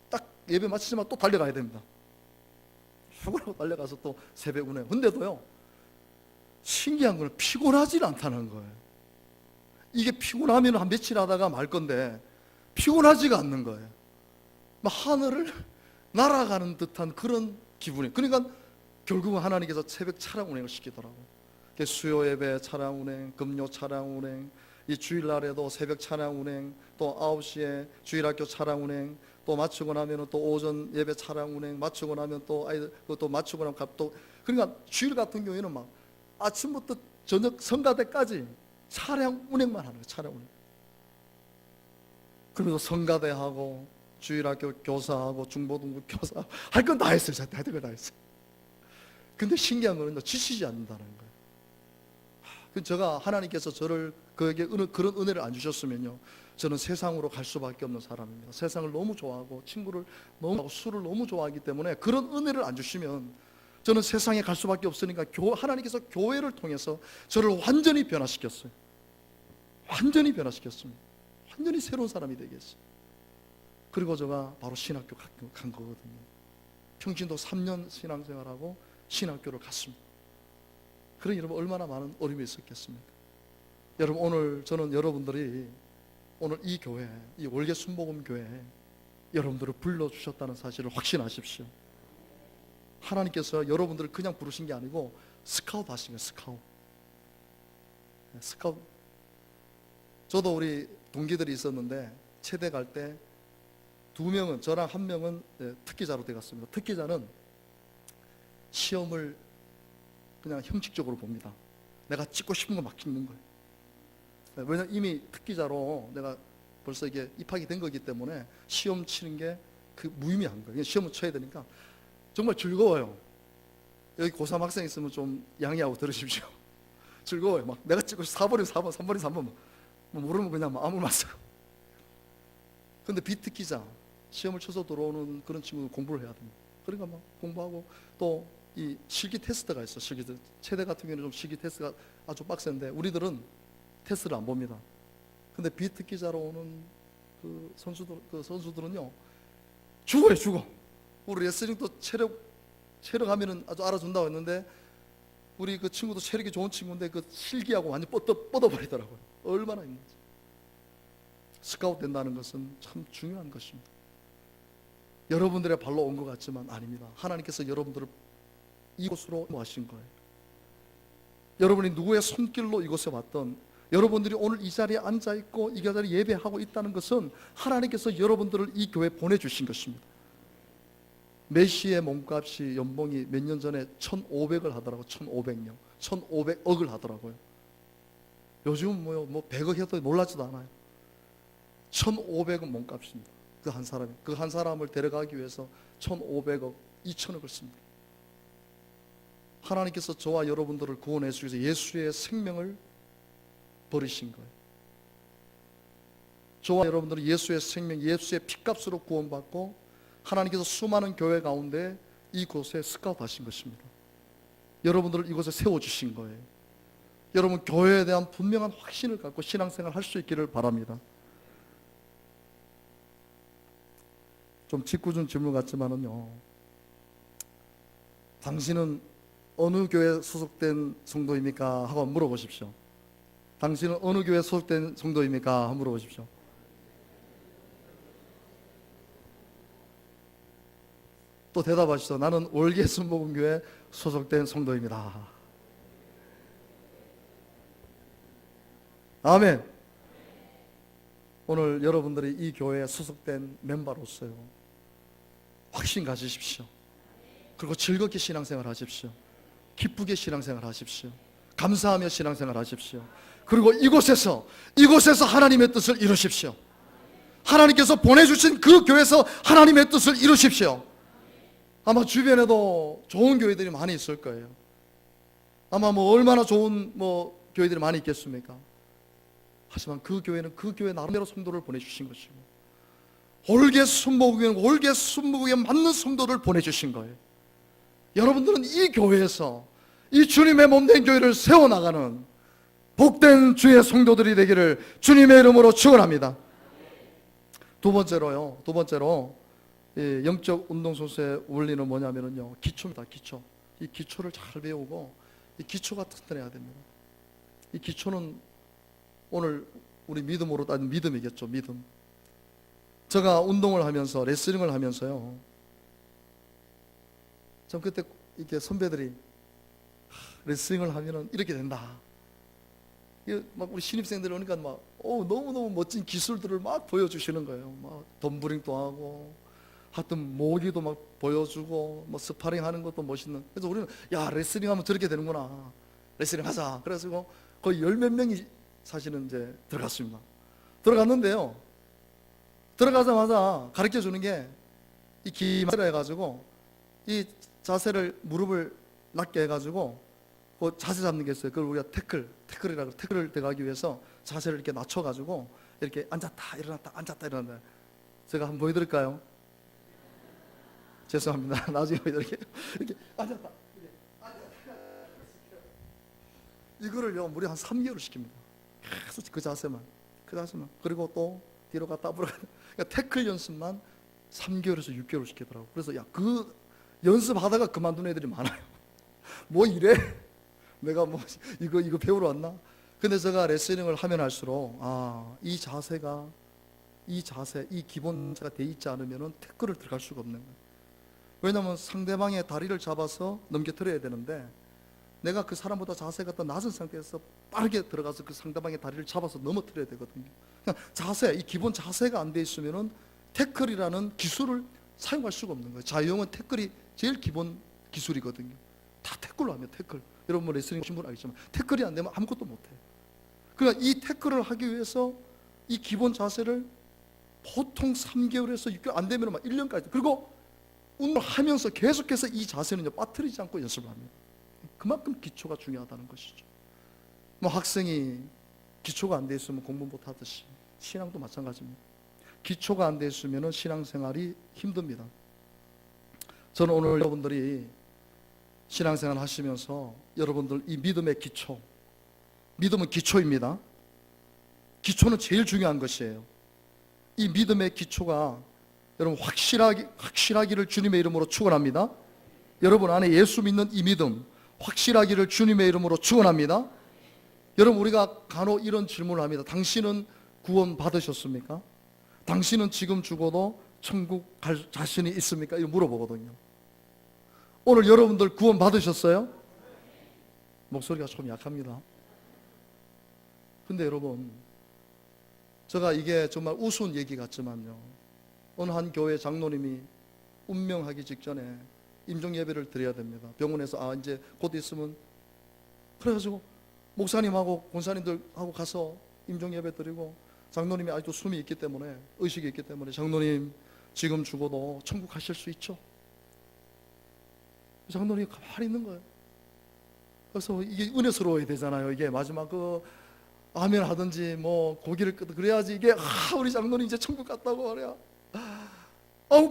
[SPEAKER 1] 딱 예배 마치지만 또 달려가야 됩니다. 휴가로 달려가서 또 새벽 운행. 근데도요 신기한 건 피곤하지 않다는 거예요. 이게 피곤하면 한 며칠 하다가 말 건데 피곤하지가 않는 거예요. 하늘을 날아가는 듯한 그런 기분이에요. 그러니까 결국은 하나님께서 새벽 차량 운행을 시키더라고요. 수요 예배 차량 운행, 금요 차량 운행, 이 주일날에도 새벽 차량 운행, 또 9시에 주일학교 차량 운행, 또 마치고 나면 또 오전 예배 차량 운행, 마치고 나면 또 아이들 또 마치고 나면 또 그러니까 주일 같은 경우에는 아침부터 저녁 성가대까지 차량 운행만 하는 거예요. 차량 운행. 그러면서 성가대하고 주일학교 교사하고 중고등부 교사 할 건 다 했어요. 할 건 다 했어요. 근데 신기한 거는 지치지 않는다는 거예요. 제가 하나님께서 저를 그에게 그런 은혜를 안 주셨으면요 저는 세상으로 갈 수밖에 없는 사람입니다. 세상을 너무 좋아하고 친구를 너무 좋아하고 술을 너무 좋아하기 때문에 그런 은혜를 안 주시면 저는 세상에 갈 수밖에 없으니까 하나님께서 교회를 통해서 저를 완전히 변화시켰어요. 완전히 변화시켰습니다. 완전히 새로운 사람이 되게 했어요. 그리고 제가 바로 신학교 간 거거든요. 평신도 3년 신앙생활하고 신학교를 갔습니다. 그런 여러분 얼마나 많은 어려움이 있었겠습니까? 여러분 오늘 저는 여러분들이 오늘 이 교회, 이 월계 순복음 교회에 여러분들을 불러주셨다는 사실을 확신하십시오. 하나님께서 여러분들을 그냥 부르신 게 아니고 스카우트 하신 거예요. 스카우트. 저도 우리 동기들이 있었는데 체대 갈 때 2명은 저랑 1명은 특기자로 돼갔습니다. 특기자는 시험을 그냥 형식적으로 봅니다. 내가 찍고 싶은 거 막 찍는 거예요. 왜냐면 이미 특기자로 내가 벌써 이게 입학이 된 거기 때문에 시험 치는 게 무의미한 거예요. 시험을 쳐야 되니까 정말 즐거워요. 여기 고3 학생 있으면 좀 양해하고 들으십시오. 즐거워요. 내가 찍고 4번이면 4번, 3번이면 3번 모르면 그냥 아무 말 써요. 근데 비특기자 시험을 쳐서 들어오는 그런 친구는 공부를 해야 됩니다. 그러니까 공부하고 또 이 실기 테스트가 있어. 체대 같은 경우는 좀 실기 테스트가 아주 빡센데 우리들은 테스트를 안 봅니다. 근데 비특기자로 오는 그 선수들은요 죽어. 우리 레슬링도 체력 하면은 아주 알아준다고 했는데 우리 그 친구도 체력이 좋은 친구인데 그 실기하고 완전 뻗어버리더라고요. 얼마나 있는지. 스카우트 된다는 것은 참 중요한 것입니다. 여러분들의 발로 온 것 같지만 아닙니다. 하나님께서 여러분들을 이곳으로 모으신 거예요. 여러분이 누구의 손길로 이곳에 왔던 여러분들이 오늘 이 자리에 앉아 있고 이 자리에 예배하고 있다는 것은 하나님께서 여러분들을 이 교회에 보내주신 것입니다. 메시의 몸값이 연봉이 몇 년 전에 1,500을 하더라고요. 1,500년 1,500억을 하더라고요. 요즘은 뭐 100억 해도 놀라지도 않아요. 1,500은 몸값입니다. 그 한 사람이, 그 한 사람을 데려가기 위해서 1,500억 2천억을 씁니다. 하나님께서 저와 여러분들을 구원해 주셔서 예수의 생명을 버리신 거예요. 저와 여러분들은 예수의 생명, 예수의 피값으로 구원받고 하나님께서 수많은 교회 가운데 이곳에 스카우트하신 것입니다. 여러분들을 이곳에 세워주신 거예요. 여러분 교회에 대한 분명한 확신을 갖고 신앙생활 할 수 있기를 바랍니다. 좀 짓궂은 질문 같지만은요, 당신은 어느 교회에 소속된 성도입니까? 하고 물어보십시오. 당신은 어느 교회에 소속된 성도입니까? 하고 물어보십시오. 또 대답하시죠. 나는 월계 순복음교회 소속된 성도입니다. 아멘. 오늘 여러분들이 이 교회에 소속된 멤버로서요, 확신 가지십시오. 그리고 즐겁게 신앙생활 하십시오. 기쁘게 신앙생활 하십시오. 감사하며 신앙생활 하십시오. 그리고 이곳에서 하나님의 뜻을 이루십시오. 하나님께서 보내주신 그 교회에서 하나님의 뜻을 이루십시오. 아마 주변에도 좋은 교회들이 많이 있을 거예요. 아마 얼마나 좋은 교회들이 많이 있겠습니까? 하지만 그 교회는 그 교회 나름대로 성도를 보내주신 것이고, 올개 순복음에 맞는 성도를 보내주신 거예요. 여러분들은 이 교회에서 이 주님의 몸된 교회를 세워나가는 복된 주의 성도들이 되기를 주님의 이름으로 축원합니다. 두 번째로 영적 운동선수의 원리는 뭐냐면요, 기초입니다. 기초. 이 기초를 잘 배우고 이 기초가 튼튼해야 됩니다. 이 기초는 오늘 우리 믿음으로 따진 믿음이겠죠. 믿음. 제가 운동을 하면서 레슬링을 하면서요, 참 그때 이렇게 선배들이 레슬링을 하면은 이렇게 된다. 막 우리 신입생들 오니까 막 너무너무 멋진 기술들을 막 보여주시는 거예요. 막 덤블링도 하고, 하여튼 모기도 막 보여주고, 스파링 하는 것도 멋있는. 그래서 우리는 야, 레슬링 하면 저렇게 되는구나. 레슬링 하자. 그래서 거의 10몇 명이 사실은 이제 들어갔습니다. 들어갔는데요, 들어가자마자 가르쳐 주는 게 이 기마를 해가지고 이 자세를, 무릎을 낮게 해가지고 그 자세 잡는 게 있어요. 그걸 우리가 태클이라고, 태클을 들어가기 위해서 자세를 이렇게 낮춰가지고 이렇게 앉았다 일어났다 앉았다 일어났다. 제가 한번 보여드릴까요? 죄송합니다. 나중에 보여드릴게요. 이렇게 앉았다, 이거를요 무려 한 3개월을 시킵니다. 계속 그 자세만. 그리고 또 뒤로 갔다 앞으로 갔다. 그러니까 태클 연습만 3개월에서 6개월 시키더라고. 그래서 그 연습하다가 그만둔 애들이 많아요. 뭐 이래? 내가 이거 배우러 왔나? 근데 제가 레슬링을 하면 할수록 이 기본 자세가 돼 있지 않으면 태클을 들어갈 수가 없는 거예요. 왜냐하면 상대방의 다리를 잡아서 넘겨뜨려야 되는데, 내가 그 사람보다 자세가 더 낮은 상태에서 빠르게 들어가서 그 상대방의 다리를 잡아서 넘어뜨려야 되거든요. 그러니까 이 기본 자세가 안 돼 있으면은 태클이라는 기술을 사용할 수가 없는 거예요. 자유형은 태클이 제일 기본 기술이거든요. 다 태클로 하면 태클. 여러분 레슬링 하신 분 알겠지만 태클이 안 되면 아무것도 못해요. 그러니까 이 태클을 하기 위해서 이 기본 자세를 보통 3개월에서 6개월 안 되면 막 1년까지, 그리고 운동을 하면서 계속해서 이 자세는요 빠뜨리지 않고 연습을 합니다. 그만큼 기초가 중요하다는 것이죠. 학생이 기초가 안 돼 있으면 공부 못 하듯이 신앙도 마찬가지입니다. 기초가 안 돼 있으면 신앙생활이 힘듭니다. 저는 오늘 여러분들이 신앙생활 하시면서 여러분들 이 믿음의 기초, 믿음은 기초입니다. 기초는 제일 중요한 것이에요. 이 믿음의 기초가 여러분 확실하기를 주님의 이름으로 축원합니다. 여러분 안에 예수 믿는 이 믿음 확실하기를 주님의 이름으로 축원합니다. 여러분 우리가 간혹 이런 질문을 합니다. 당신은 구원 받으셨습니까? 당신은 지금 죽어도 천국 갈 자신이 있습니까? 이렇게 물어보거든요. 오늘 여러분들 구원 받으셨어요? 목소리가 좀 약합니다. 근데 여러분, 제가 이게 정말 우스운 얘기 같지만요, 어느 한 교회 장로님이 운명하기 직전에 임종 예배를 드려야 됩니다. 병원에서 이제 곧 있으면, 그래가지고 목사님하고 권사님들하고 가서 임종 예배 드리고, 장로님이 아직도 숨이 있기 때문에, 의식이 있기 때문에, 장로님 지금 죽어도 천국 가실 수 있죠? 장로님이 가만히 있는 거예요. 그래서 이게 은혜스러워야 되잖아요. 이게 마지막 아멘 하든지 뭐 고기를 끄든 그래야지 이게 우리 장로님 이제 천국 갔다고 말이야.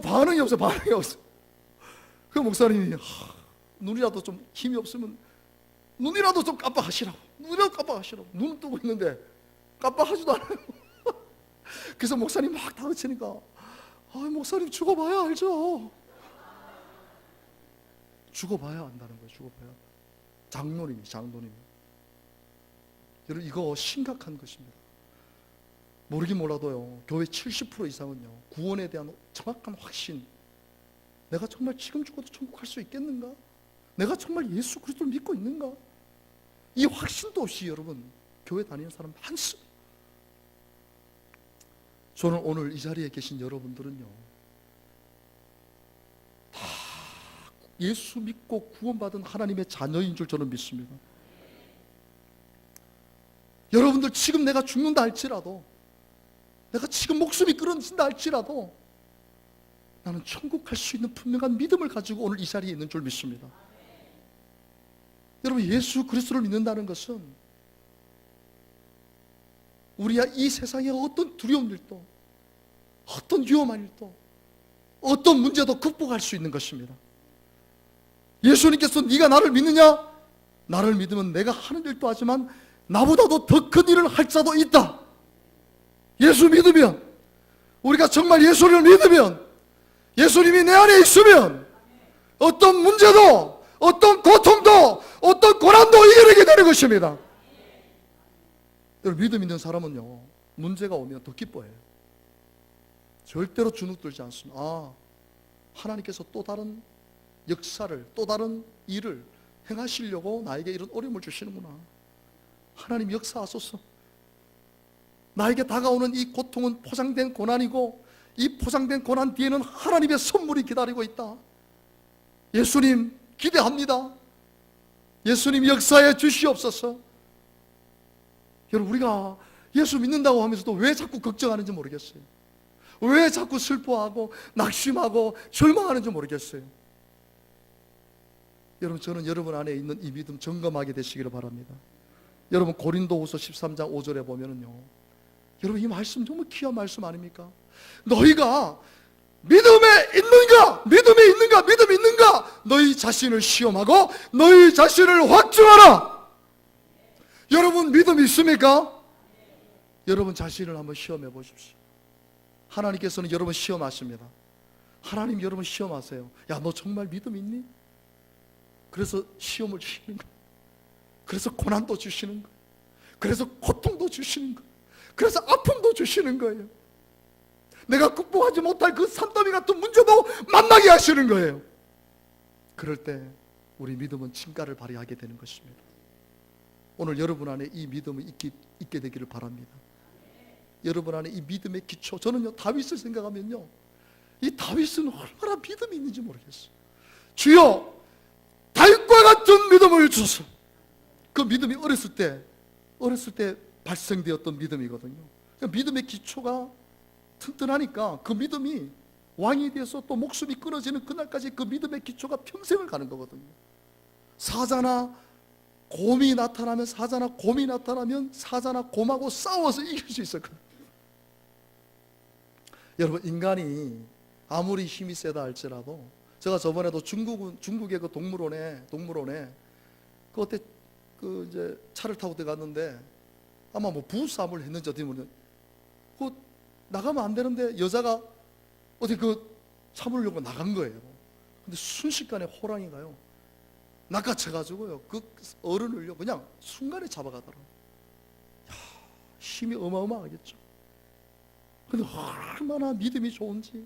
[SPEAKER 1] 반응이 없어. 반응이 없어. 그 목사님이 눈이라도 좀 힘이 없으면 눈이라도 좀 깜빡하시라고. 눈이라도 깜빡하시라고. 눈은 뜨고 있는데 깜빡하지도 않아요. 그래서 목사님 막 다그치니까 목사님 죽어봐야 알죠. 죽어봐야 안다는 거예요. 죽어봐야. 장로님이. 여러분, 이거 심각한 것입니다. 모르긴 몰라도요, 교회 70% 이상은요, 구원에 대한 정확한 확신, 내가 정말 지금 죽어도 천국 갈 수 있겠는가? 내가 정말 예수 그리스도를 믿고 있는가? 이 확신도 없이 여러분 교회 다니는 사람 많습니다. 저는 오늘 이 자리에 계신 여러분들은요, 다 예수 믿고 구원받은 하나님의 자녀인 줄 저는 믿습니다. 여러분들 지금 내가 죽는다 할지라도, 내가 지금 목숨이 끊어진다 할지라도 나는 천국 갈 수 있는 분명한 믿음을 가지고 오늘 이 자리에 있는 줄 믿습니다. 여러분, 예수 그리스도를 믿는다는 것은 우리가 이 세상에 어떤 두려운 일도, 어떤 위험한 일도, 어떤 문제도 극복할 수 있는 것입니다. 예수님께서 네가 나를 믿느냐? 나를 믿으면 내가 하는 일도 하지만 나보다도 더 큰 일을 할 자도 있다. 예수 믿으면, 우리가 정말 예수를 믿으면, 예수님이 내 안에 있으면 어떤 문제도, 어떤 고통도, 어떤 고난도 이겨내게 되는 것입니다. 여러분, 믿음 있는 사람은요, 문제가 오면 더 기뻐해요. 절대로 주눅들지 않습니다. 하나님께서 또 다른 역사를, 또 다른 일을 행하시려고 나에게 이런 어려움을 주시는구나. 하나님 역사하소서. 나에게 다가오는 이 고통은 포장된 고난이고, 이 포장된 고난 뒤에는 하나님의 선물이 기다리고 있다. 예수님 기대합니다. 예수님 역사해 주시옵소서. 여러분, 우리가 예수 믿는다고 하면서도 왜 자꾸 걱정하는지 모르겠어요. 왜 자꾸 슬퍼하고 낙심하고 절망하는지 모르겠어요. 여러분, 저는 여러분 안에 있는 이 믿음 점검하게 되시기를 바랍니다. 여러분, 고린도후서 13장 5절에 보면은요, 여러분, 이 말씀 정말 귀한 말씀 아닙니까? 너희가 믿음에 있는가? 믿음에 있는가? 믿음이 있는가? 너희 자신을 시험하고 너희 자신을 확증하라. 여러분, 믿음이 있습니까? 여러분 자신을 한번 시험해 보십시오. 하나님께서는 여러분 시험하십니다. 하나님 여러분 시험하세요. 야, 너 정말 믿음 있니? 그래서 시험을 주시는 거예요. 그래서 고난도 주시는 거예요. 그래서 고통도 주시는 거예요. 그래서 아픔도 주시는 거예요. 내가 극복하지 못할 그 산더미 같은 문제도 만나게 하시는 거예요. 그럴 때 우리 믿음은 진가를 발휘하게 되는 것입니다. 오늘 여러분 안에 이 믿음이 있게 되기를 바랍니다. 여러분 안에 이 믿음의 기초, 저는요, 다윗을 생각하면요, 이 다윗은 얼마나 믿음이 있는지 모르겠어요. 주여, 다윗과 같은 믿음을 주소서. 그 믿음이 어렸을 때 발생되었던 믿음이거든요. 그러니까 믿음의 기초가 튼튼하니까 그 믿음이 왕이 돼서 또 목숨이 끊어지는 그날까지 그 믿음의 기초가 평생을 가는 거거든요. 사자나 곰이 나타나면 사자나 곰하고 싸워서 이길 수 있었거든요. 여러분, 인간이 아무리 힘이 세다 할지라도, 제가 저번에도 중국의 그 동물원에 그때 이제 차를 타고 들어갔는데, 아마 뭐 부부싸움을 했는지 어디 모르겠는데, 그 나가면 안 되는데 여자가 어디 참으려고 나간 거예요. 근데 순식간에 호랑이가요, 낚아채가지고요, 그 어른을요 그냥 순간에 잡아가더라고요. 힘이 어마어마하겠죠. 근데 얼마나 믿음이 좋은지,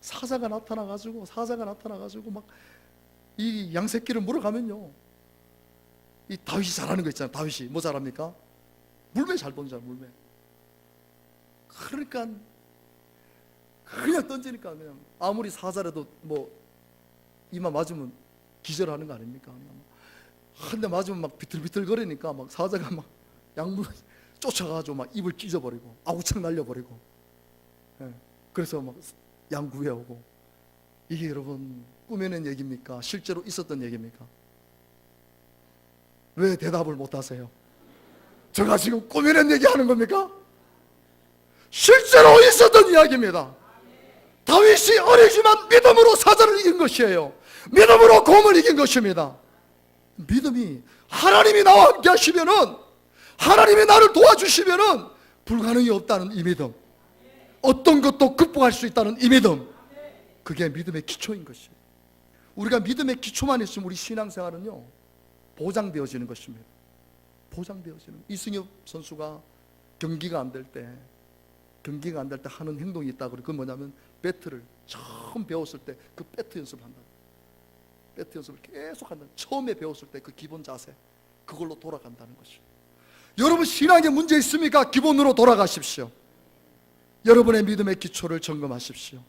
[SPEAKER 1] 사자가 나타나가지고 막 이 양새끼를 물어가면요, 이 다윗이 잘하는 거 있잖아요. 다윗이 뭐 잘합니까? 물매 잘 던지잖아, 물매. 그러니까 그냥 던지니까 그냥 아무리 사자라도 뭐 이마 맞으면 기절하는 거 아닙니까? 한 대 맞으면 막 비틀비틀거리니까 막 사자가 막 약물 쫓아가지고 막 입을 찢어버리고 아구창 날려버리고, 예. 그래서 막 양 구해오고. 이게 여러분 꾸며낸 얘기입니까? 실제로 있었던 얘기입니까? 왜 대답을 못하세요? 제가 지금 꾸며낸 얘기하는 겁니까? 실제로 있었던 이야기입니다. 다윗이 어리지만 믿음으로 사자를 이긴 것이에요. 믿음으로 곰을 이긴 것입니다. 믿음이, 하나님이 나와 함께 하시면은, 하나님이 나를 도와주시면은 불가능이 없다는 이 믿음, 어떤 것도 극복할 수 있다는 이 믿음, 그게 믿음의 기초인 것이에요. 우리가 믿음의 기초만 있으면 우리 신앙생활은요 보장되어지는 것입니다. 보장되어지는. 이승엽 선수가 경기가 안 될 때 하는 행동이 있다고 그래. 그건 뭐냐면 배트를 처음 배웠을 때 그 배트 연습을 한다. 배트 연습을 계속 한다. 처음에 배웠을 때 그 기본 자세, 그걸로 돌아간다는 것이에요. 여러분 신앙에 문제 있습니까? 기본으로 돌아가십시오. 여러분의 믿음의 기초를 점검하십시오.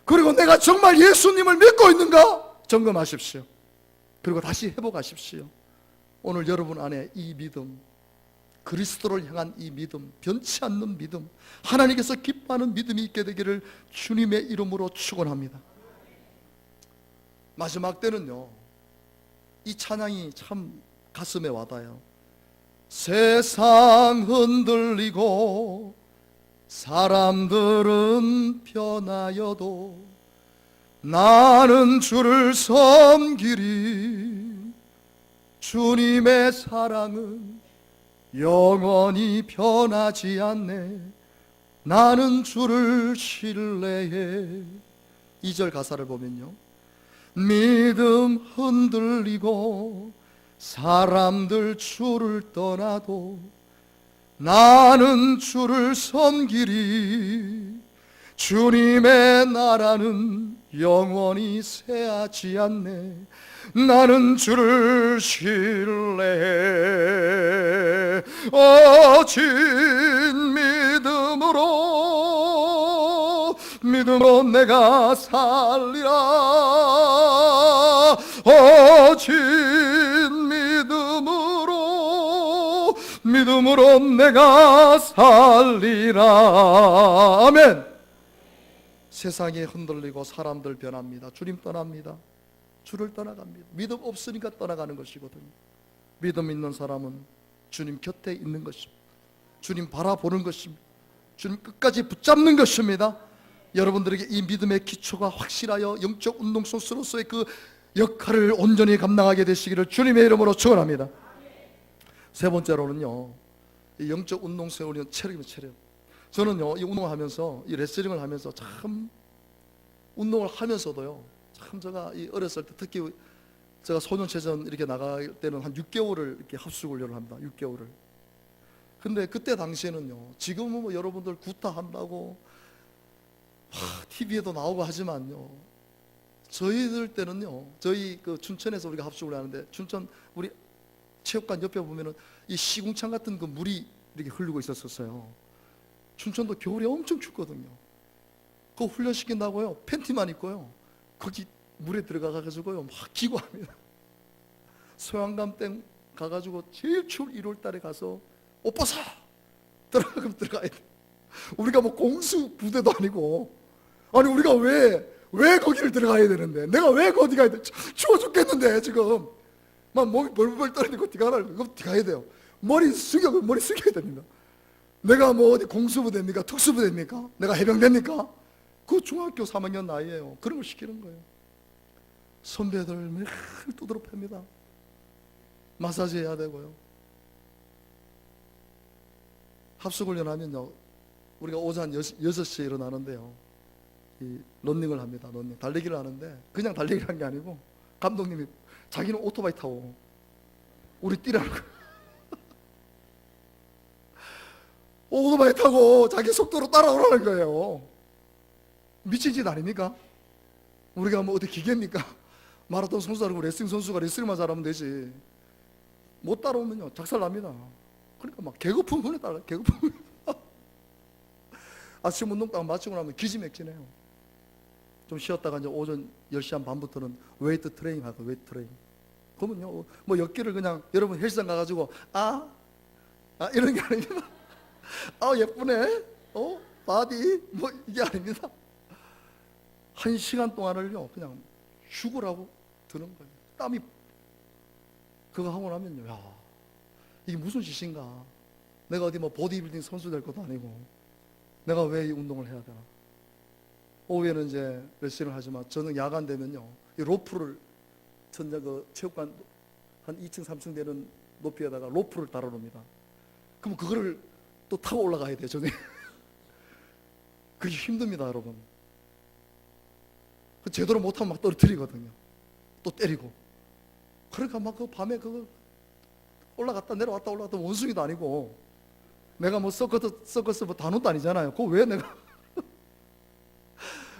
[SPEAKER 1] 그리고 내가 정말 예수님을 믿고 있는가 점검하십시오. 그리고 다시 회복하십시오. 오늘 여러분 안에 이 믿음, 그리스도를 향한 이 믿음, 변치 않는 믿음, 하나님께서 기뻐하는 믿음이 있게 되기를 주님의 이름으로 축원합니다. 마지막 때는요, 이 찬양이 참 가슴에 와닿아요. 세상 흔들리고 사람들은 변하여도 나는 주를 섬기리. 주님의 사랑은 영원히 변하지 않네. 나는 주를 신뢰해. 2절 가사를 보면요, 믿음 흔들리고 사람들 주를 떠나도 나는 주를 섬기리. 주님의 나라는 영원히 쇠하지 않네. 나는 주를 신뢰해. 오직 믿음으로 내가 살리라. 오직 믿음으로 내가 살리라. 아멘. 세상이 흔들리고 사람들 변합니다. 주님 떠납니다. 주를 떠나갑니다. 믿음 없으니까 떠나가는 것이거든요. 믿음 있는 사람은 주님 곁에 있는 것입니다. 주님 바라보는 것입니다. 주님 끝까지 붙잡는 것입니다. 여러분들에게 이 믿음의 기초가 확실하여 영적 운동선수로서의 그 역할을 온전히 감당하게 되시기를 주님의 이름으로 축원합니다. 세 번째로는요, 이 영적 운동생활은 체력입니다. 체력. 저는요, 이 운동을 하면서, 이 레슬링을 하면서 참, 운동을 하면서도요, 참 제가 이 어렸을 때, 특히 제가 소년체전 이렇게 나갈 때는 한 6개월을 이렇게 합숙훈련을 합니다. 6개월을. 근데 그때 당시에는요, 지금은 뭐 여러분들 구타한다고 TV에도 나오고 하지만요, 저희들 때는요, 저희 그 춘천에서 우리가 합숙을 하는데, 춘천 우리 체육관 옆에 보면은 이 시궁창 같은 그 물이 이렇게 흐르고 있었어요. 춘천도 겨울에 엄청 춥거든요. 그거 훈련시킨다고요, 팬티만 입고요, 거기 물에 들어가가지고요 막 기구합니다. 소양강 댐 가가지고 제일 추운 1월 달에 가서 옷 벗어! 들어가면 들어가야 돼. 우리가 뭐 공수 부대도 아니고, 아니 우리가 왜 거기를 들어가야 되는데, 내가 왜 거기 가야 돼? 추워 죽겠는데 지금 막 몸이 벌벌 떨리고 그럼 가야 돼요. 머리 숙여야 됩니다. 내가 뭐 어디 공수부대입니까? 특수부대입니까? 내가 해병대입니까? 그 중학교 3학년 나이에요. 그런 걸 시키는 거예요. 선배들 매일 두드러 팹니다. 마사지 해야 되고요. 합숙훈련 하면요, 우리가 오전 6시에 일어나는데요, 이 런닝을 합니다. 런닝, 달리기를 하는데, 그냥 달리기를 한 게 아니고 감독님이 자기는 오토바이 타고 우리 뛰라는 거예요. 오토바이 타고 자기 속도로 따라오라는 거예요. 미친 짓 아닙니까? 우리가 뭐 어디 기계입니까? 마라톤 선수 아니고 레슬링 선수가 레슬링만 잘하면 되지. 못 따라오면요 작살납니다. 그러니까 막 개거품 흔에 따라 개거품. 아침 운동 딱 마치고 나면 기지맥진해요. 좀 쉬었다가 이제 오전 10시 한 반부터는 웨이트 트레이닝 하고 웨이트 트레이닝. 그러면요, 뭐 엮기를 그냥 여러분 헬스장 가가지고 이런 게 아닙니다. 예쁘네, 바디, 뭐 이게 아닙니다. 1시간 동안을요 그냥 죽으라고 드는 거예요. 땀이 그거 하고 나면요, 야, 이게 무슨 짓인가. 내가 어디 뭐 보디빌딩 선수 될 것도 아니고 내가 왜 이 운동을 해야 되나. 오후에는 이제 레슨을 하지만 저는 야간 되면요 이 로프를 전자 그 체육관 한 2층 3층 되는 높이에다가 로프를 달아놓습니다. 그럼 그거를 또 타고 올라가야 돼요 저녁에. 그게 힘듭니다 여러분. 제대로 못하면 막 떨어뜨리거든요. 또 때리고. 그러니까 막 그 밤에 그거 올라갔다 내려왔다 올라갔다 원숭이도 아니고 내가 뭐 서커스 뭐 단원도 아니잖아요. 그거 왜 내가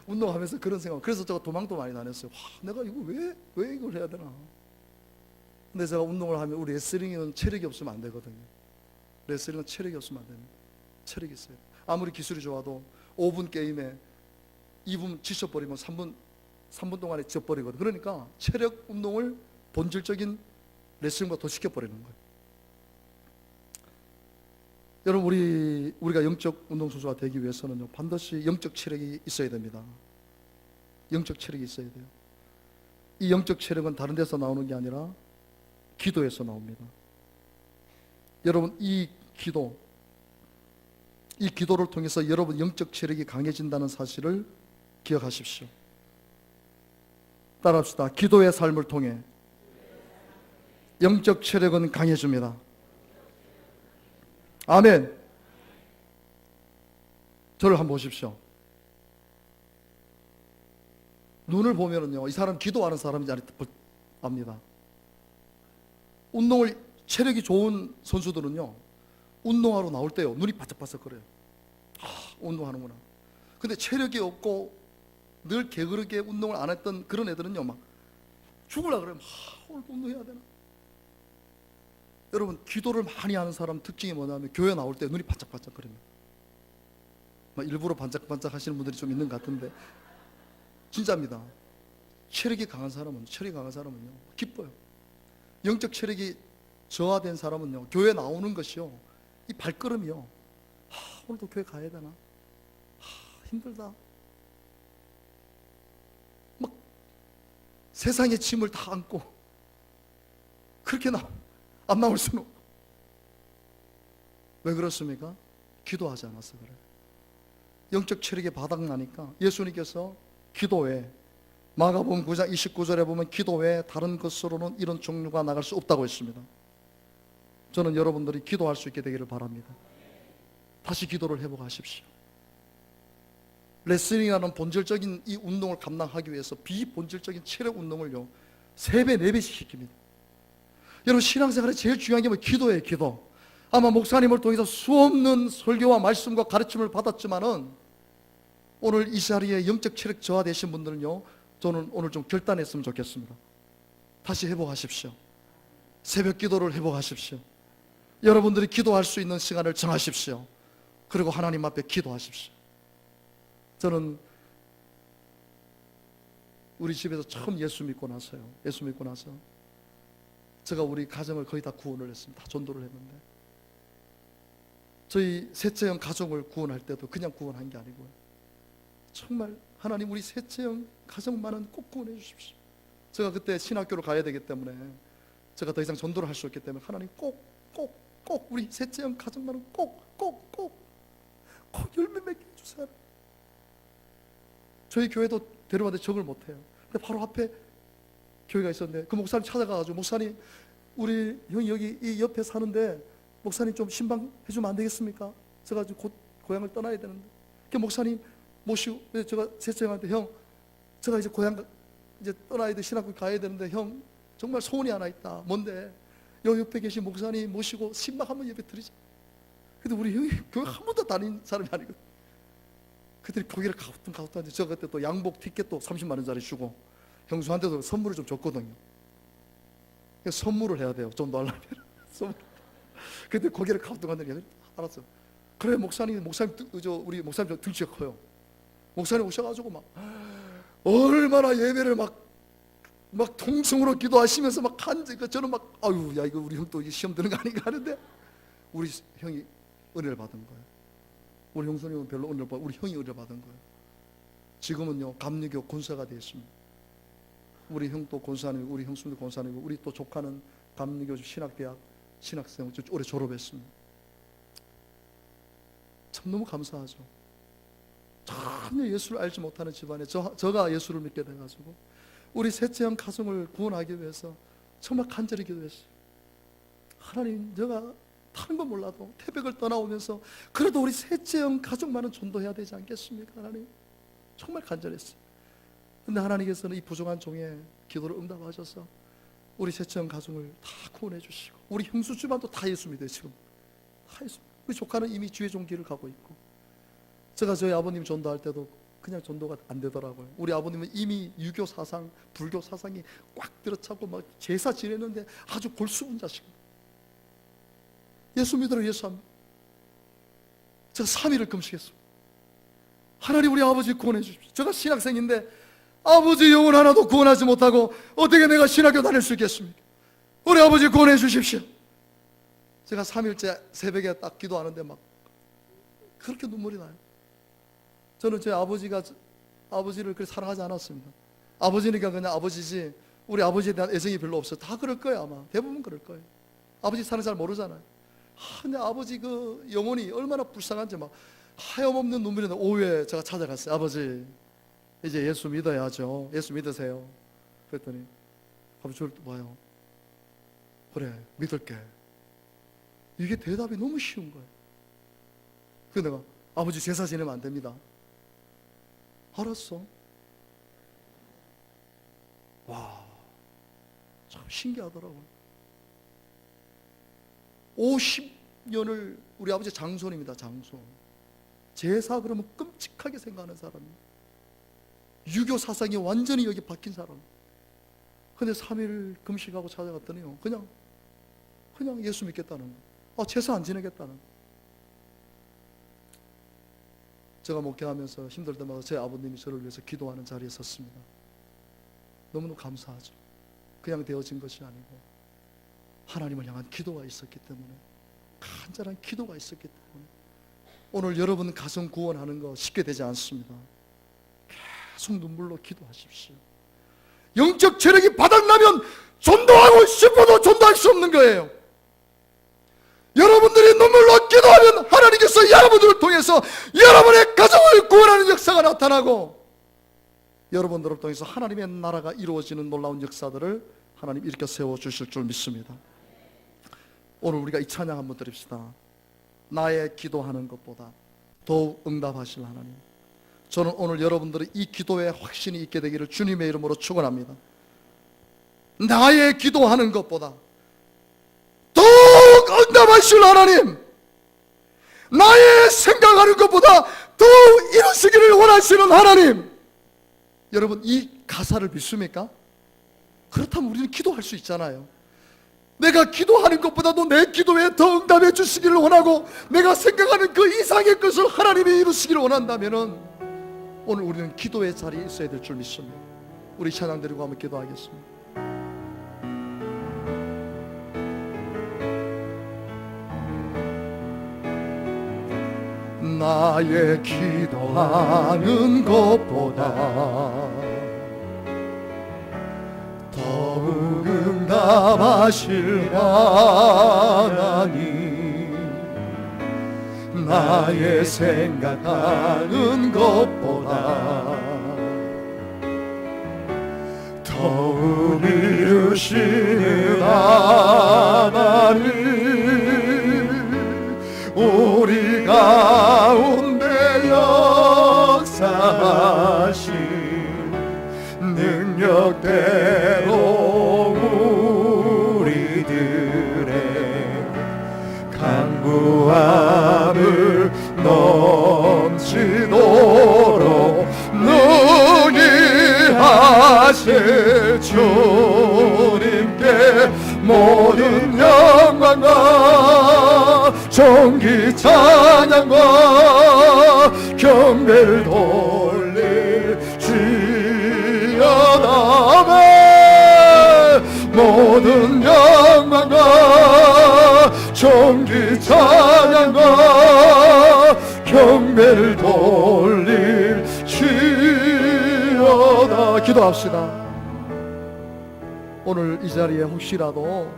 [SPEAKER 1] 운동하면서 그런 생각. 그래서 제가 도망도 많이 다녔어요. 내가 이거 왜 이걸 해야 되나. 근데 제가 운동을 하면 우리 레슬링은 체력이 없으면 안 되거든요. 레슬링은 체력이 없으면 안 됩니다. 체력이 있어요. 아무리 기술이 좋아도 5분 게임에 2분 지쳐버리면 3분 동안에 지쳐버리거든요. 그러니까 체력 운동을 본질적인 레슬링보다 더 시켜버리는 거예요. 여러분 우리가 영적 운동선수가 되기 위해서는요 반드시 영적 체력이 있어야 됩니다. 영적 체력이 있어야 돼요. 이 영적 체력은 다른 데서 나오는 게 아니라 기도에서 나옵니다. 여러분 이 기도를 통해서 여러분 영적 체력이 강해진다는 사실을 기억하십시오. 따라합시다. 기도의 삶을 통해 영적 체력은 강해집니다. 아멘. 저를 한번 보십시오. 눈을 보면은요 이 사람 기도하는 사람인지 압니다. 운동을 체력이 좋은 선수들은요 운동하러 나올 때요 눈이 바짝바짝 거려요. 운동하는구나. 근데 체력이 없고 늘 게으르게 운동을 안 했던 그런 애들은요 막 죽으려고 그래요. 오늘 운동해야 되나. 여러분 기도를 많이 하는 사람 특징이 뭐냐면 교회 나올 때 눈이 반짝반짝 거립니다. 일부러 반짝반짝 하시는 분들이 좀 있는 것 같은데 진짜입니다. 체력이 강한 사람은요 기뻐요. 영적 체력이 저하된 사람은요 교회 나오는 것이요 이 발걸음이요 오늘도 교회 가야 되나. 힘들다. 막 세상의 짐을 다 안고 그렇게 안 나올 수는 없고. 왜 그렇습니까? 기도하지 않아서 그래요. 영적 체력이 바닥나니까 예수님께서 기도 외에 마가복음 9장 29절에 보면 기도 외에 다른 것으로는 이런 종류가 나갈 수 없다고 했습니다. 저는 여러분들이 기도할 수 있게 되기를 바랍니다. 다시 기도를 해보가십시오. 레슬링이라는 본질적인 이 운동을 감당하기 위해서 비본질적인 체력 운동을요 3배, 4배씩 시킵니다. 여러분 신앙생활에 제일 중요한 게 기도예요. 기도. 아마 목사님을 통해서 수없는 설교와 말씀과 가르침을 받았지만은 오늘 이 자리에 영적 체력 저하되신 분들은요 저는 오늘 좀 결단했으면 좋겠습니다. 다시 회복하십시오. 새벽 기도를 회복하십시오. 여러분들이 기도할 수 있는 시간을 정하십시오. 그리고 하나님 앞에 기도하십시오. 저는 우리 집에서 처음 예수 믿고 나서 제가 우리 가정을 거의 다 구원을 했습니다. 다 전도를 했는데 저희 셋째 형 가정을 구원할 때도 그냥 구원한 게 아니고요 정말 하나님 우리 셋째 형 가정만은 꼭 구원해 주십시오. 제가 그때 신학교를 가야 되기 때문에 제가 더 이상 전도를 할 수 없기 때문에 하나님 꼭 우리 셋째 형 가정만은 꼭 열매 맺게 해주세요. 저희 교회도 데려왔는데 적을 못해요. 근데 바로 앞에 교회가 있었는데 그 목사님 찾아가가지고 목사님 우리 형이 여기 이 옆에 사는데 목사님 좀 신방 해주면 안 되겠습니까? 제가 곧 고향을 떠나야 되는데 그 목사님 모시고 제가 셋째 형한테 형 제가 이제 고향 이제 떠나야 돼 신학교 가야 되는데 형 정말 소원이 하나 있다. 뭔데? 여기 옆에 계신 목사님 모시고 신방 한번 예배 드리자. 근데 우리 형이 교회 한 번도 다닌 사람이 아니거든. 그들이 고개를 가웃하는데 제가 그때 또 양복 티켓도 30만 원짜리 주고 형수한테도 선물을 좀 줬거든요. 선물을 해야 돼요. 좀 더 하려면 선물. 그때 고개를 가만두고 알았어. 그래 목사님 우리 목사님 등치가 커요. 목사님 오셔가지고 막 얼마나 예배를 막 통성으로 기도하시면서 막 저는 막 아유 야 이거 우리 형 또 시험 드는 거 아닌가 하는데 우리 형이 은혜를 받은 거예요. 우리 형수님은 별로 은혜를 받고 우리 형이 은혜를 받은 거예요. 지금은요 감리교 권사가 되었습니다. 우리 형도 권사님이고 우리 형수도 권사님이고 우리 또 조카는 감리교 신학대학 신학생 올해 졸업했습니다. 참 너무 감사하죠. 전혀 예수를 알지 못하는 집안에 저가 예수를 믿게 돼가지고 우리 셋째 형 가정을 구원하기 위해서 정말 간절히 기도했어요. 하나님, 제가 다른 건 몰라도 태백을 떠나오면서 그래도 우리 셋째 형 가족만은 전도해야 되지 않겠습니까? 하나님, 정말 간절했어요. 근데 하나님께서는 이 부족한 종의 기도를 응답하셔서 우리 셋째 형 가족을 다 구원해 주시고 우리 형수 집안도 다 예수 믿어요. 지금 다 예수. 우리 조카는 이미 주의 종길을 가고 있고, 제가 저희 아버님 전도할 때도 그냥 전도가 안 되더라고요. 우리 아버님은 이미 유교 사상, 불교 사상이 꽉 들어차고 막 제사 지내는데 아주 골수분자식입니다. 예수 믿으러 예수합니다. 제가 3일을 금식했습니다. 하나님, 우리 아버지 구원해 주십시오. 제가 신학생인데 아버지 영혼 하나도 구원하지 못하고 어떻게 내가 신학교 다닐 수 있겠습니까? 우리 아버지 구원해 주십시오. 제가 3일째 새벽에 딱 기도하는데 막 그렇게 눈물이 나요. 저는 제 아버지를 그렇게 사랑하지 않았습니다. 아버지니까 그냥 아버지지 우리 아버지에 대한 애정이 별로 없어요. 다 그럴 거예요. 아마 대부분 그럴 거예요. 아버지 사는 잘 모르잖아요. 근데 아버지 그 영혼이 얼마나 불쌍한지 막 하염없는 눈물이 나. 오후에 제가 찾아갔어요. 아버지, 이제 예수 믿어야죠. 예수 믿으세요. 그랬더니 아버지 저를 또 봐요. 그래, 믿을게. 이게 대답이 너무 쉬운 거예요. 그래서 내가 아버지 제사 지내면 안 됩니다. 알았어. 와, 참 신기하더라고요. 50년을 우리 아버지 장손입니다. 장손. 제사 그러면 끔찍하게 생각하는 사람이에요. 유교 사상이 완전히 여기 박힌 사람. 근데 3일 금식하고 찾아갔더니요, 그냥 예수 믿겠다는 거. 제사 안 지내겠다는 거. 제가 목회하면서 힘들 때마다 제 아버님이 저를 위해서 기도하는 자리에 섰습니다. 너무너무 감사하죠. 그냥 되어진 것이 아니고 하나님을 향한 기도가 있었기 때문에, 간절한 기도가 있었기 때문에 오늘 여러분 가정 구원하는 거 쉽게 되지 않습니다. 계속 눈물로 기도하십시오. 영적 체력이 바닥나면 전도하고 싶어도 전도할 수 없는 거예요. 여러분들이 눈물로 기도하면 하나님께서 여러분들을 통해서 여러분의 가정을 구원하는 역사가 나타나고 여러분들을 통해서 하나님의 나라가 이루어지는 놀라운 역사들을 하나님 일으켜 세워주실 줄 믿습니다. 오늘 우리가 이 찬양 한번 드립시다. 나의 기도하는 것보다 더욱 응답하실 하나님, 저는 오늘 여러분들이 이 기도에 확신이 있게 되기를 주님의 이름으로 축원합니다. 나의 기도하는 것보다 더욱 응답하실 하나님, 나의 생각하는 것보다 더욱 이루시기를 원하시는 하나님, 여러분 이 가사를 믿습니까? 그렇다면 우리는 기도할 수 있잖아요. 내가 기도하는 것보다도 내 기도에 더 응답해 주시기를 원하고 내가 생각하는 그 이상의 것을 하나님이 이루시기를 원한다면 오늘 우리는 기도의 자리에 있어야 될 줄 믿습니다. 우리 찬양 드리고 한번 기도하겠습니다. 나의 기도하는 것보다 더욱 응답하실 하나님, 나의 생각하는 것보다 더욱 이루시는 하나님, 우리 가운데 역사하신 능력대로 우리들의 강구함을 넘치도록 능히 하실 주님께 모든 영광과 정기 찬양과 경배를 돌릴지어다. 아멘. 모든 영광과 정기 찬양과 경배를 돌릴지어다. 기도합시다. 오늘 이 자리에 혹시라도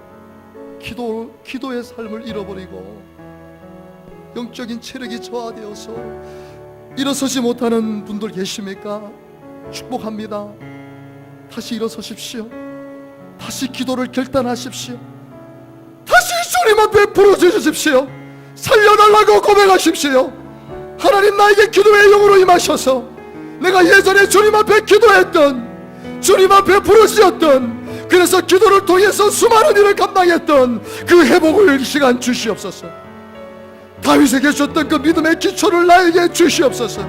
[SPEAKER 1] 기도의 삶을 잃어버리고 영적인 체력이 저하되어서 일어서지 못하는 분들 계십니까? 축복합니다. 다시 일어서십시오. 다시 기도를 결단하십시오. 다시 주님 앞에 부르짖으십시오. 살려달라고 고백하십시오. 하나님, 나에게 기도의 영으로 임하셔서 내가 예전에 주님 앞에 기도했던, 주님 앞에 부르짖었던, 그래서 기도를 통해서 수많은 일을 감당했던 그 회복을 시간 주시옵소서. 다윗에게 줬던 그 믿음의 기초를 나에게 주시옵소서.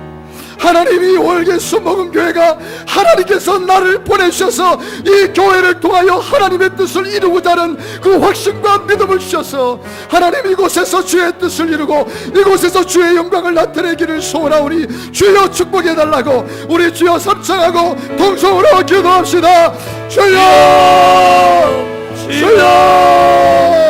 [SPEAKER 1] 하나님이 월계 수목은 교회가 하나님께서 나를 보내주셔서 이 교회를 통하여 하나님의 뜻을 이루고자 하는 그 확신과 믿음을 주셔서 하나님 이곳에서 주의 뜻을 이루고 이곳에서 주의 영광을 나타내기를 소원하오니 주여 축복해달라고 우리 주여 삼창하고 동성으로 기도합시다. 주여, 주여.